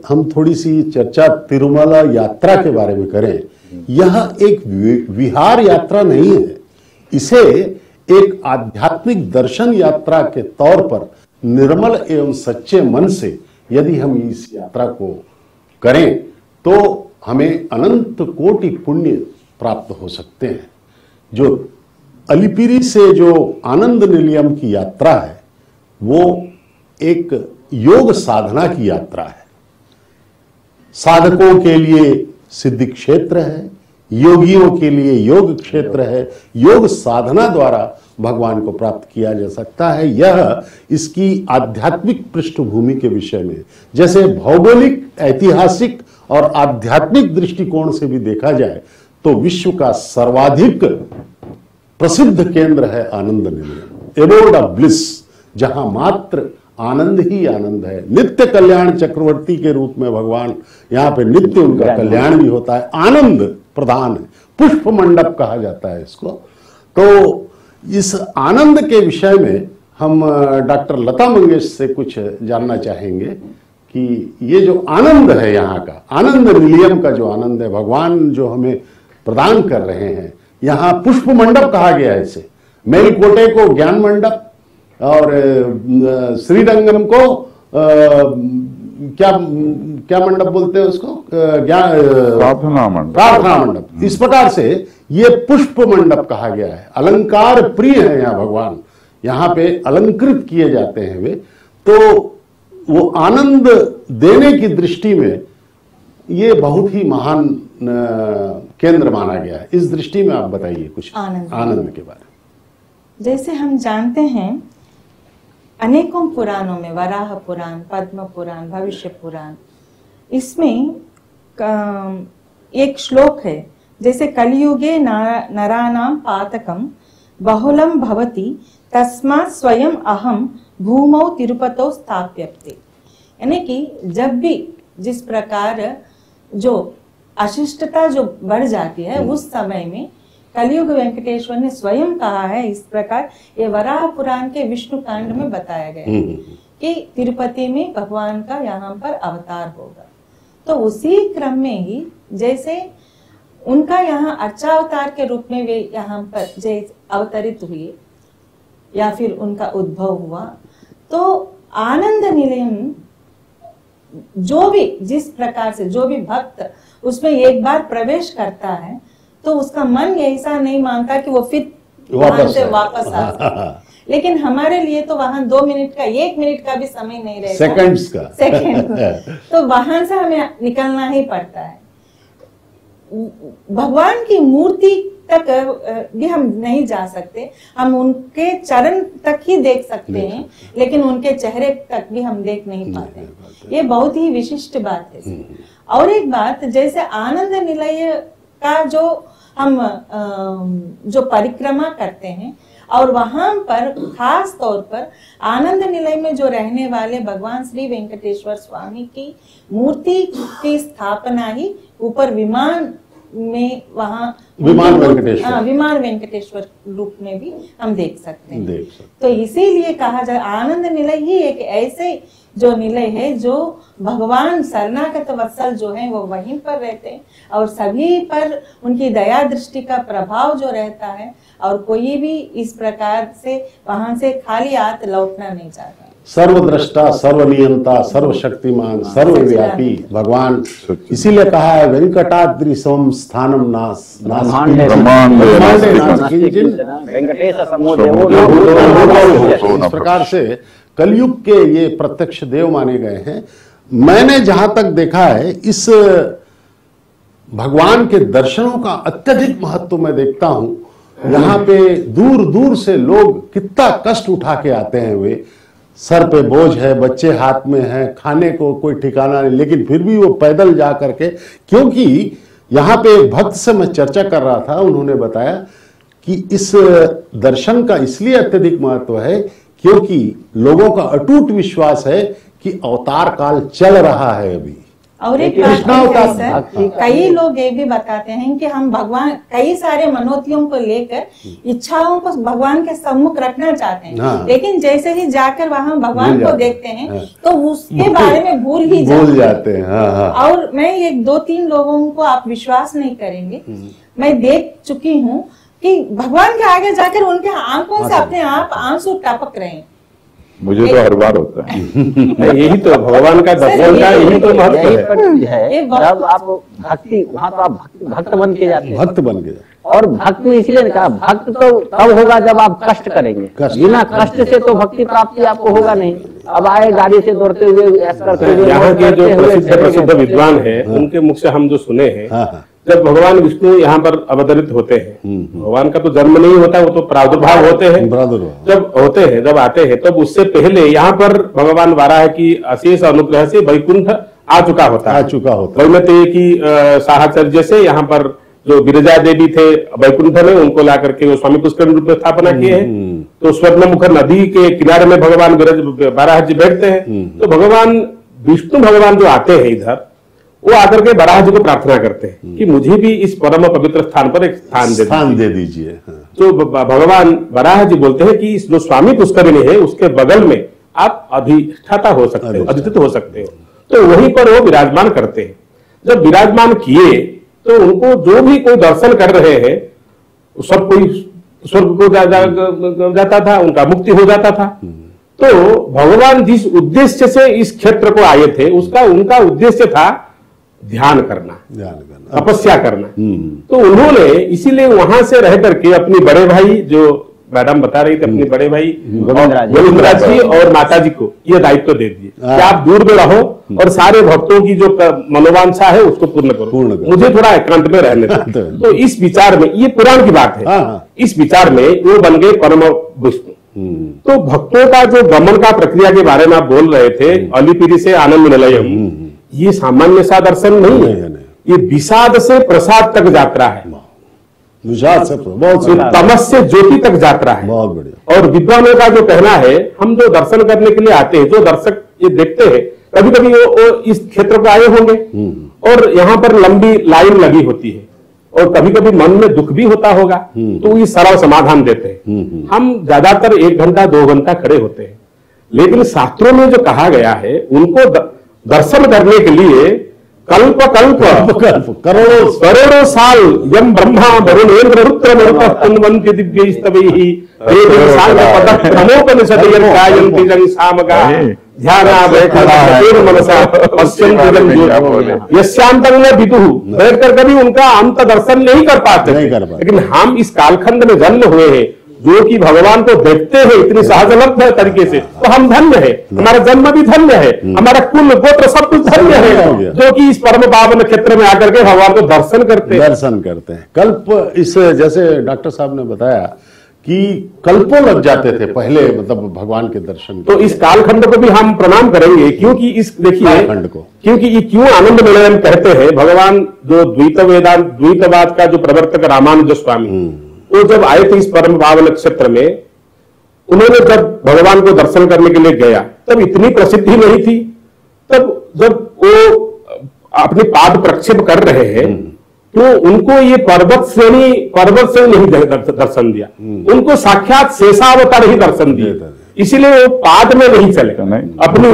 [SPEAKER 1] हम थोड़ी सी चर्चा तिरुमला यात्रा के बारे में करें। यह एक विहार यात्रा नहीं है, इसे एक आध्यात्मिक दर्शन यात्रा के तौर पर निर्मल एवं सच्चे मन से यदि हम इस यात्रा को करें तो हमें अनंत कोटि पुण्य प्राप्त हो सकते हैं। जो अलिपिरी से जो आनंद निलयम की यात्रा है वो एक योग साधना की यात्रा है। साधकों के लिए सिद्धि क्षेत्र है, योगियों के लिए योग क्षेत्र है। योग साधना द्वारा भगवान को प्राप्त किया जा सकता है। यह इसकी आध्यात्मिक पृष्ठभूमि के विषय में, जैसे भौगोलिक, ऐतिहासिक और आध्यात्मिक दृष्टिकोण से भी देखा जाए तो विश्व का सर्वाधिक प्रसिद्ध केंद्र है आनंद निलयम, एबोर्ड ऑफ ब्लिस, जहां मात्र आनंद ही आनंद है। नित्य कल्याण चक्रवर्ती के रूप में भगवान यहाँ पे नित्य उनका कल्याण भी होता है। आनंद प्रधान है, पुष्प मंडप कहा जाता है इसको। तो इस आनंद के विषय में हम डॉक्टर लता मंगेश से कुछ जानना चाहेंगे कि ये जो आनंद है यहाँ का, आनंद निलयम का जो आनंद है, भगवान जो हमें प्रदान कर रहे हैं, यहाँ पुष्प मंडप कहा गया है इसे। मेलकोटे को ज्ञान मंडप और श्रीरंगम को क्या मंडप बोलते हैं उसको, ज्ञान
[SPEAKER 2] प्रार्थना मंडप।
[SPEAKER 1] प्रार्थना मंडप। इस प्रकार से ये पुष्प मंडप कहा गया है। अलंकार प्रिय है यहाँ भगवान, यहाँ पे अलंकृत किए जाते हैं वे, तो वो आनंद देने की दृष्टि में ये बहुत ही महान केंद्र माना गया है। इस दृष्टि में आप बताइए कुछ आनंद के बारे में।
[SPEAKER 5] जैसे हम जानते हैं अनेकों पुराणों में, वराह पुराण, पद्म पुराण, भविष्य पुराण, इसमें एक श्लोक है, जैसे कलियुगे नराणाम पातकम बहुलम भवति तस्मात् स्वयं अहम भूमौ तिरुपतौ स्थाप्यते। यानी कि जब भी जिस प्रकार जो अशिष्टता जो बढ़ जाती है उस समय में कलियुग वेंकटेश्वर ने स्वयं कहा है, इस प्रकार ये वराह पुराण के विष्णु कांड में बताया गया है कि तिरुपति में भगवान का यहाँ पर अवतार होगा। तो उसी क्रम में ही जैसे उनका यहाँ अर्चावतार के रूप में वे यहाँ पर जैसे अवतरित हुए या फिर उनका उद्भव हुआ, तो आनंद निलयम जो भी जिस प्रकार से जो भी भक्त उसमें एक बार प्रवेश करता है तो उसका मन ऐसा नहीं मांगता कि वो फिर वहां से वापस आ सके। लेकिन हमारे लिए तो वहां 2 मिनट का 1 मिनट का भी समय नहीं रहता,
[SPEAKER 1] सेकंड्स का
[SPEAKER 5] सेकंड तो वहां से हमें निकलना ही पड़ता है। भगवान की मूर्ति तक भी हम नहीं जा सकते, हम उनके चरण तक ही देख सकते हैं, लेकिन उनके चेहरे तक भी हम देख नहीं पाते। ये बहुत ही विशिष्ट बात है। और एक बात, जैसे आनंद निलय का जो हम जो परिक्रमा करते हैं और वहां पर खास तौर पर आनंद निलय में जो रहने वाले भगवान श्री वेंकटेश्वर स्वामी की मूर्ति की स्थापना ही ऊपर विमान में वहां विमान वेंकटेश्वर रूप में भी हम देख सकते हैं। तो इसीलिए कहा जाए आनंद निलय ही एक ऐसे जो निलय है जो भगवान शरणागत वत्सल जो है वो वहीं पर रहते हैं और सभी पर उनकी दया दृष्टि का प्रभाव जो रहता है और कोई भी इस प्रकार से वहां से खाली हाथ लौटना नहीं चाहता।
[SPEAKER 1] सर्वद्रष्टा, सर्वनियंता, सर्वशक्तिमान, सर्वव्यापी भगवान, इसीलिए कहा है वेंकटाद्रि सोम स्थानम नास इस प्रकार से कलयुग के ये प्रत्यक्ष देव माने गए हैं। मैंने जहां तक देखा है इस भगवान के दर्शनों का अत्यधिक महत्व मैं देखता हूं। यहाँ पे दूर दूर से लोग कितना कष्ट उठा के आते हैं, वे सर पे बोझ है, बच्चे हाथ में हैं, खाने को कोई ठिकाना नहीं, लेकिन फिर भी वो पैदल जा करके, क्योंकि यहाँ पे एक भक्त से मैं चर्चा कर रहा था, उन्होंने बताया कि इस दर्शन का इसलिए अत्यधिक महत्व है क्योंकि लोगों का अटूट विश्वास है कि अवतार काल चल रहा है अभी।
[SPEAKER 5] और एक बात है, कई लोग ये भी बताते हैं कि हम भगवान कई सारे मनोतियों को लेकर इच्छाओं को भगवान के सम्मुख रखना चाहते हैं, हाँ। लेकिन जैसे ही जाकर वहां भगवान को देखते हैं, हाँ। तो उसके बारे में भूल जाते हैं। हाँ, हाँ। और मैं 1-2-3 लोगों को आप विश्वास नहीं करेंगे, मैं देख चुकी हूँ कि भगवान के आगे जाकर उनके आंखों से अपने आप आंसू टपक रहे हैं।
[SPEAKER 2] मुझे तो हर बार होता है।
[SPEAKER 3] यही तो भगवान का दर्शन का यही तो महत्व
[SPEAKER 4] है। जब आप भक्ति, वहाँ तो आप भक्त बन के जाते हैं,
[SPEAKER 1] भक्त बन के।
[SPEAKER 4] और भक्त ने इसलिए कहा भक्त तो तब होगा जब आप कष्ट करेंगे, बिना कष्ट से तो भक्ति प्राप्ति आपको होगा नहीं। अब आए गाड़ी से दौड़ते हुए,
[SPEAKER 3] यहाँ के जो प्रसिद्ध विद्वान है उनके मुख से हम जो सुने हैं, जब भगवान विष्णु यहाँ पर अवतरित होते हैं, भगवान का तो जन्म नहीं होता, वो तो प्रादुर्भाव होते हैं। जब होते हैं, जब आते हैं, तब उससे पहले यहाँ पर भगवान वाराह की अशेष अनुग्रह से वैकुंठ आ चुका होता है। वैमते की साहचर्य से यहाँ पर जो विरजा देवी थे वैकुंठ में, उनको ला करके वो स्वामी पुष्कर रूप में स्थापना किए हैं। तो स्वर्णमुख नदी के किनारे में भगवान वाराह जी बैठते हैं। तो भगवान विष्णु भगवान जो आते हैं इधर, वो आकर के वराह जी को प्रार्थना करते हैं कि मुझे भी इस परम पवित्र स्थान पर एक स्थान दे दीजिए। तो भगवान वराह जी बोलते हैं कि इस जो स्वामी पुष्करिणी है उसके बगल में आप अधिष्ठाता हो सकते हो, अधिष्ठित हो सकते हो। तो वहीं पर वो विराजमान करते हैं। जब विराजमान किए तो उनको जो भी कोई दर्शन कर रहे हैं सब कोई स्वर्ग को जाता था, उनका मुक्ति हो जाता था। तो भगवान जिस उद्देश्य से इस क्षेत्र को आए थे उनका उद्देश्य था ध्यान करना, तपस्या करना। तो उन्होंने इसीलिए वहां से रह करके अपने बड़े भाई, जो मैडम बता रही थी, अपने बड़े भाई गोविंदराज जी और माता जी को ये दायित्व दे दिए कि आप दूर में रहो और सारे भक्तों की जो मनोवांछा है उसको पूर्ण करो, मुझे थोड़ा एकांत में रहने दो। तो इस विचार में, ये पुराण की बात है, इस विचार में वो बन गए परम विष्णु। तो भक्तों का जो गमन का प्रक्रिया के बारे में आप बोल रहे थे, अलिपिरी से आनंद निलयम, ये सामान्य सा दर्शन नहीं है, ये विषाद से प्रसाद तक यात्रा है,
[SPEAKER 1] विषाद से बहुत
[SPEAKER 3] तमस से ज्योति तक यात्रा है।
[SPEAKER 1] बहुत बढ़िया।
[SPEAKER 3] और विद्वानों का जो कहना है, हम जो दर्शन करने के लिए आते हैं, जो दर्शक ये देखते हैं, कभी कभी वो इस क्षेत्र को आए होंगे और यहाँ पर लंबी लाइन लगी होती है और कभी कभी मन में दुख भी होता होगा, तो ये सरल समाधान देते हैं। हम ज्यादातर 1 घंटा 2 घंटा खड़े होते हैं, लेकिन शास्त्रों में जो कहा गया है, उनको दर्शन करने के लिए कल्प करोड़ों साल यम ब्रह्मा वरुणेन्द्र रुद्र मरुतः पुण्वन्ति दिव्यैस्तवैः प्रमोपनिषदयं गायन्ति जं सामगाः ध्यानावैखलाः मनसा पश्यन्ति यस्यांतं न विदुः। बैठकर कभी उनका अंत दर्शन नहीं कर पाते, लेकिन हम इस कालखंड में जन्म हुए हैं जो कि भगवान को देखते हैं इतनी सहजलब्ध तरीके से, तो हम धन्य है, हमारा जन्म भी धन्य है, हमारा कुल गोत्र सब कुछ धन्य है, जो कि इस परम पावन क्षेत्र में आकर के भगवान को दर्शन करते हैं।
[SPEAKER 1] कल्प, इस जैसे डॉक्टर साहब ने बताया कि कल्पों लग जाते थे पहले, मतलब भगवान के दर्शन।
[SPEAKER 3] तो इस कालखंड को भी हम प्रणाम करेंगे, क्योंकि इस देखिए, क्योंकि ये क्यों आनंद निलयम कहते हैं, भगवान जो द्वैतवाद का जो प्रवर्तक रामानुज स्वामी, वो जब आए थे इस परम पावन क्षेत्र में, उन्होंने जब भगवान को दर्शन करने के लिए गया, तब इतनी प्रसिद्धि नहीं थी। तब जब वो अपने पाद प्रक्षेप कर रहे हैं, तो उनको ये पर्वत से नहीं दर्शन दिया, उनको साक्षात शेषावतार ही दर्शन दिए। इसीलिए वो पाद में नहीं चले, अपने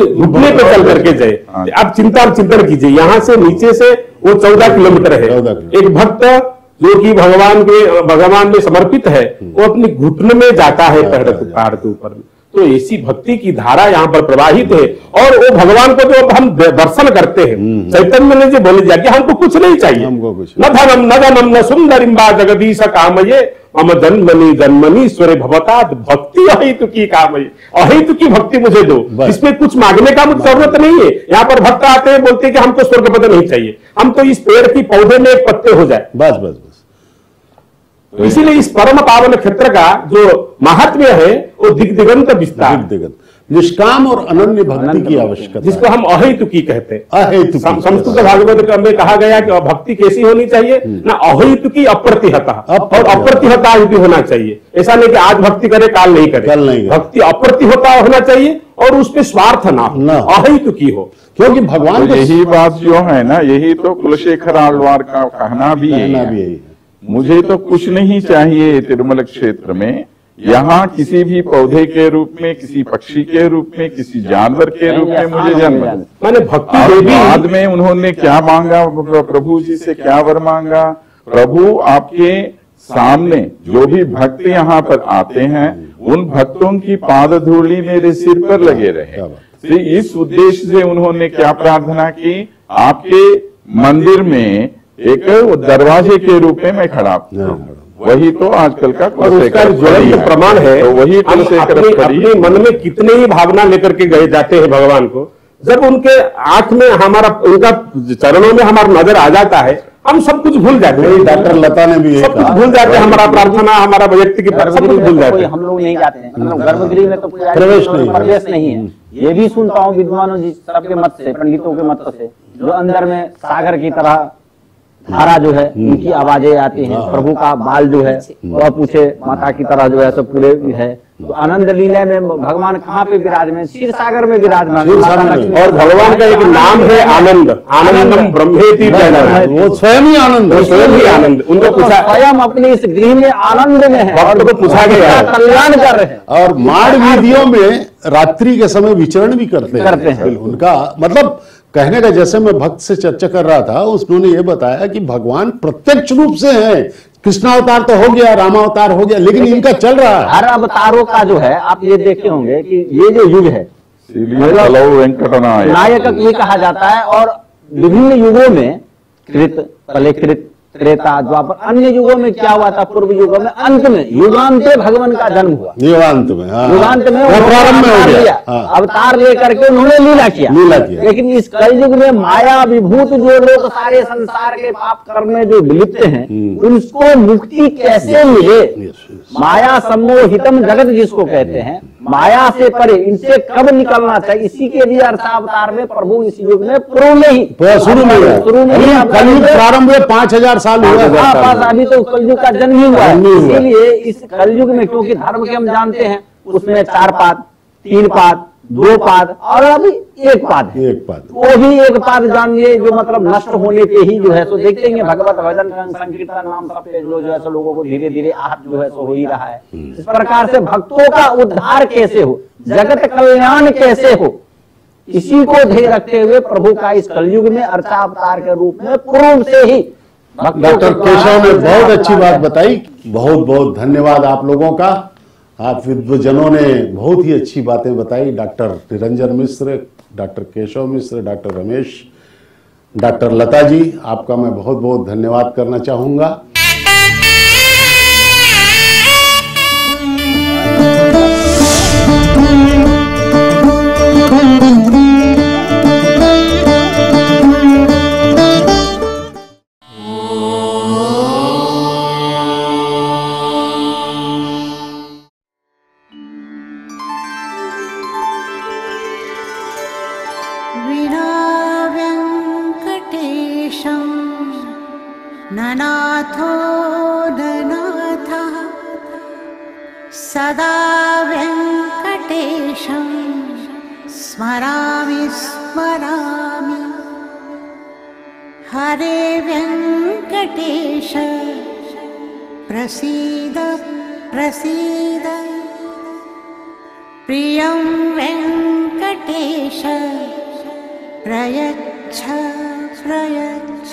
[SPEAKER 3] घुटने पे चल करके जाए। आप चिंतन कीजिए, यहाँ से नीचे से वो 14 किलोमीटर है। एक भक्त जो कि भगवान में समर्पित है, वो अपनी घुटने में जाता है पहाड़ के ऊपर। तो ऐसी भक्ति की धारा यहाँ पर प्रवाहित है, और वो भगवान को जो हम दर्शन करते हैं, चैतन्य ने जो बोल दिया कि हमको कुछ नहीं चाहिए, न धनम न गमम न सुंदरिम वा जगदीश कामये मम जन्मनीश्वरे भवतात् भक्ति अहेतु की कामये। अहेतु की भक्ति मुझे दो, इसमें कुछ मांगने का मुझे जरूरत नहीं है। यहाँ पर भक्त आते हैं, बोलते हैं कि हमको स्वर्ग पद नहीं चाहिए, हम तो इस पेड़ की पौधे में एक पत्ते हो जाए, बस। इसीलिए इस परम पावन क्षेत्र का जो महात्म्य है, वो दिगंत विस्तार,
[SPEAKER 1] निष्काम और अनन्य भक्ति की आवश्यकता,
[SPEAKER 3] जिसको हम अहेतुकी कहते हैं। संस्कृत भागवत में कहा गया कि भक्ति कैसी होनी चाहिए ना, अहेतुकी अप्रतिहता, और अप्रतिहता भी होना चाहिए। ऐसा नहीं कि आज भक्ति करे काल नहीं करे, भक्ति अप्रतिहता होना चाहिए और उस पर स्वार्थ ना हो, अहेतुकी हो।
[SPEAKER 1] क्योंकि भगवान
[SPEAKER 2] तो यही बात जो है ना, यही तो कुलशेखर आलवार का कहना भी है, मुझे तो कुछ नहीं चाहिए तिरुमल क्षेत्र में, यहाँ किसी भी पौधे के रूप में, किसी पक्षी के रूप में, किसी जानवर के रूप में मुझे जन्म।
[SPEAKER 3] मैंने भक्ति
[SPEAKER 2] बाद में उन्होंने क्या मांगा, प्रभु जी से क्या वर मांगा, प्रभु आपके सामने जो भी भक्त यहाँ पर आते हैं, उन भक्तों की पाद धूलि मेरे सिर पर लगे रहे। तो इस उद्देश्य से उन्होंने क्या प्रार्थना की, आपके मंदिर में एक दरवाजे के रूप में मैं खड़ा हूं। वही तो आजकल का
[SPEAKER 3] ज्वलंत प्रमाण है।
[SPEAKER 2] तो वही
[SPEAKER 3] अपने मन में कितने ही भावना लेकर के गए जाते हैं भगवान को, जब उनके आंख में उनका चरणों में हमारा नजर आ जाता है, हम सब कुछ भूल जाते हैं।
[SPEAKER 1] डॉक्टर लता ने भी
[SPEAKER 3] सब कुछ भूल जाते हैं, हमारा प्रार्थना, हमारा व्यक्ति की सब कुछ भूल जाते हैं।
[SPEAKER 4] हम लोग नहीं जाते हैं, मतलब गर्भगृह में तो प्रवेश नहीं है। ये भी सुनता हूँ विद्वानों जी सबके मत से, पंडितों के मत से, जो अंदर में सागर की तरह धारा जो है, उनकी आवाजें आती हैं, प्रभु का बाल जो है वह पूछे माता की तरह जो है सब पूरे है। तो आनंद लीला में भगवान कहाँ पे विराजमान, क्षीर सागर में विराजमान।
[SPEAKER 3] और भगवान का एक नाम है आनंद, आनंदम ब्रह्मेति,
[SPEAKER 1] वो स्वयं ही आनंद,
[SPEAKER 3] उनको पूछा,
[SPEAKER 4] स्वयं अपने इस गृह में आनंद में है,
[SPEAKER 3] भक्त को पूछा गया
[SPEAKER 4] कल्याण कर रहे हैं।
[SPEAKER 1] और माड़ वीधियों में रात्रि के समय विचरण भी करते हैं। उनका मतलब कहने का, जैसे मैं भक्त से चर्चा कर रहा था, उन्होंने ये बताया कि भगवान प्रत्यक्ष रूप से हैं, कृष्णावतार तो हो गया, रामावतार हो गया, लेकिन इनका चल रहा है।
[SPEAKER 4] हर अवतारों का जो है आप ये देखे होंगे कि ये जो युग है
[SPEAKER 2] इसीलिए कलौ वेंकटनायक
[SPEAKER 4] नायक ये कहा जाता है। और विभिन्न युगों में कृत, पहले कृत, त्रेता, द्वापर, अन्य युगों में क्या हुआ था, पूर्व युगों में, अंत में युगांत भगवान का जन्म हुआ।
[SPEAKER 1] युगांत में, हाँ,
[SPEAKER 4] युगांत में
[SPEAKER 1] वो प्रारंभ में हो गया, हाँ।
[SPEAKER 4] अवतार लेकर के उन्होंने लीला किया। लेकिन इस कलयुग में माया विभूत जो लोग सारे संसार के पाप कर्म में जो लिप्त हैं, उनको मुक्ति कैसे मिले? माया सम्मोहितम जगत जिसको कहते हैं, माया से परे, इनसे कब निकलना चाहिए, इसी के लिए अर्चावतार में प्रभु इस युग में शुरू में ही
[SPEAKER 1] कलयुग प्रारंभ हुए 5000 साल हुआ।
[SPEAKER 4] अभी तो कलयुग का जन्म ही हुआ है। इसीलिए इस कलयुग में, क्योंकि धर्म के हम जानते हैं उसमें 4 पाद, 3 पाद, 2 पाद और अभी 1 पाद है। वो भी 1 पाद जानिए जो मतलब नष्ट होने पे ही जो है सो देखते हैं भगवत भजन संकीर्तन नाम सब पे जो है सो लोगों को धीरे धीरे आहत जो है सो हो ही रहा है। इस प्रकार से भक्तों का उद्धार कैसे हो, जगत कल्याण कैसे हो, इसी को ध्येय रखते हुए प्रभु का इस कलयुग में अर्चावतार के रूप में पूर्व से ही
[SPEAKER 1] डॉक्टर केशव ने बहुत अच्छी बात बताई। बहुत बहुत धन्यवाद आप लोगों का। आप विद्वजनों ने बहुत ही अच्छी बातें बताई। डॉक्टर निरंजन मिश्र, डॉक्टर केशव मिश्र, डॉक्टर रमेश, डॉक्टर लता जी, आपका मैं बहुत बहुत धन्यवाद करना चाहूंगा।
[SPEAKER 6] ननाथो ननाथः सदा वेङ्कटेशं स्मरामि स्मरामि। हरे वेङ्कटेश प्रसीद प्रसीद। प्रियं वेङ्कटेश प्रयच्छ प्रयच्छ।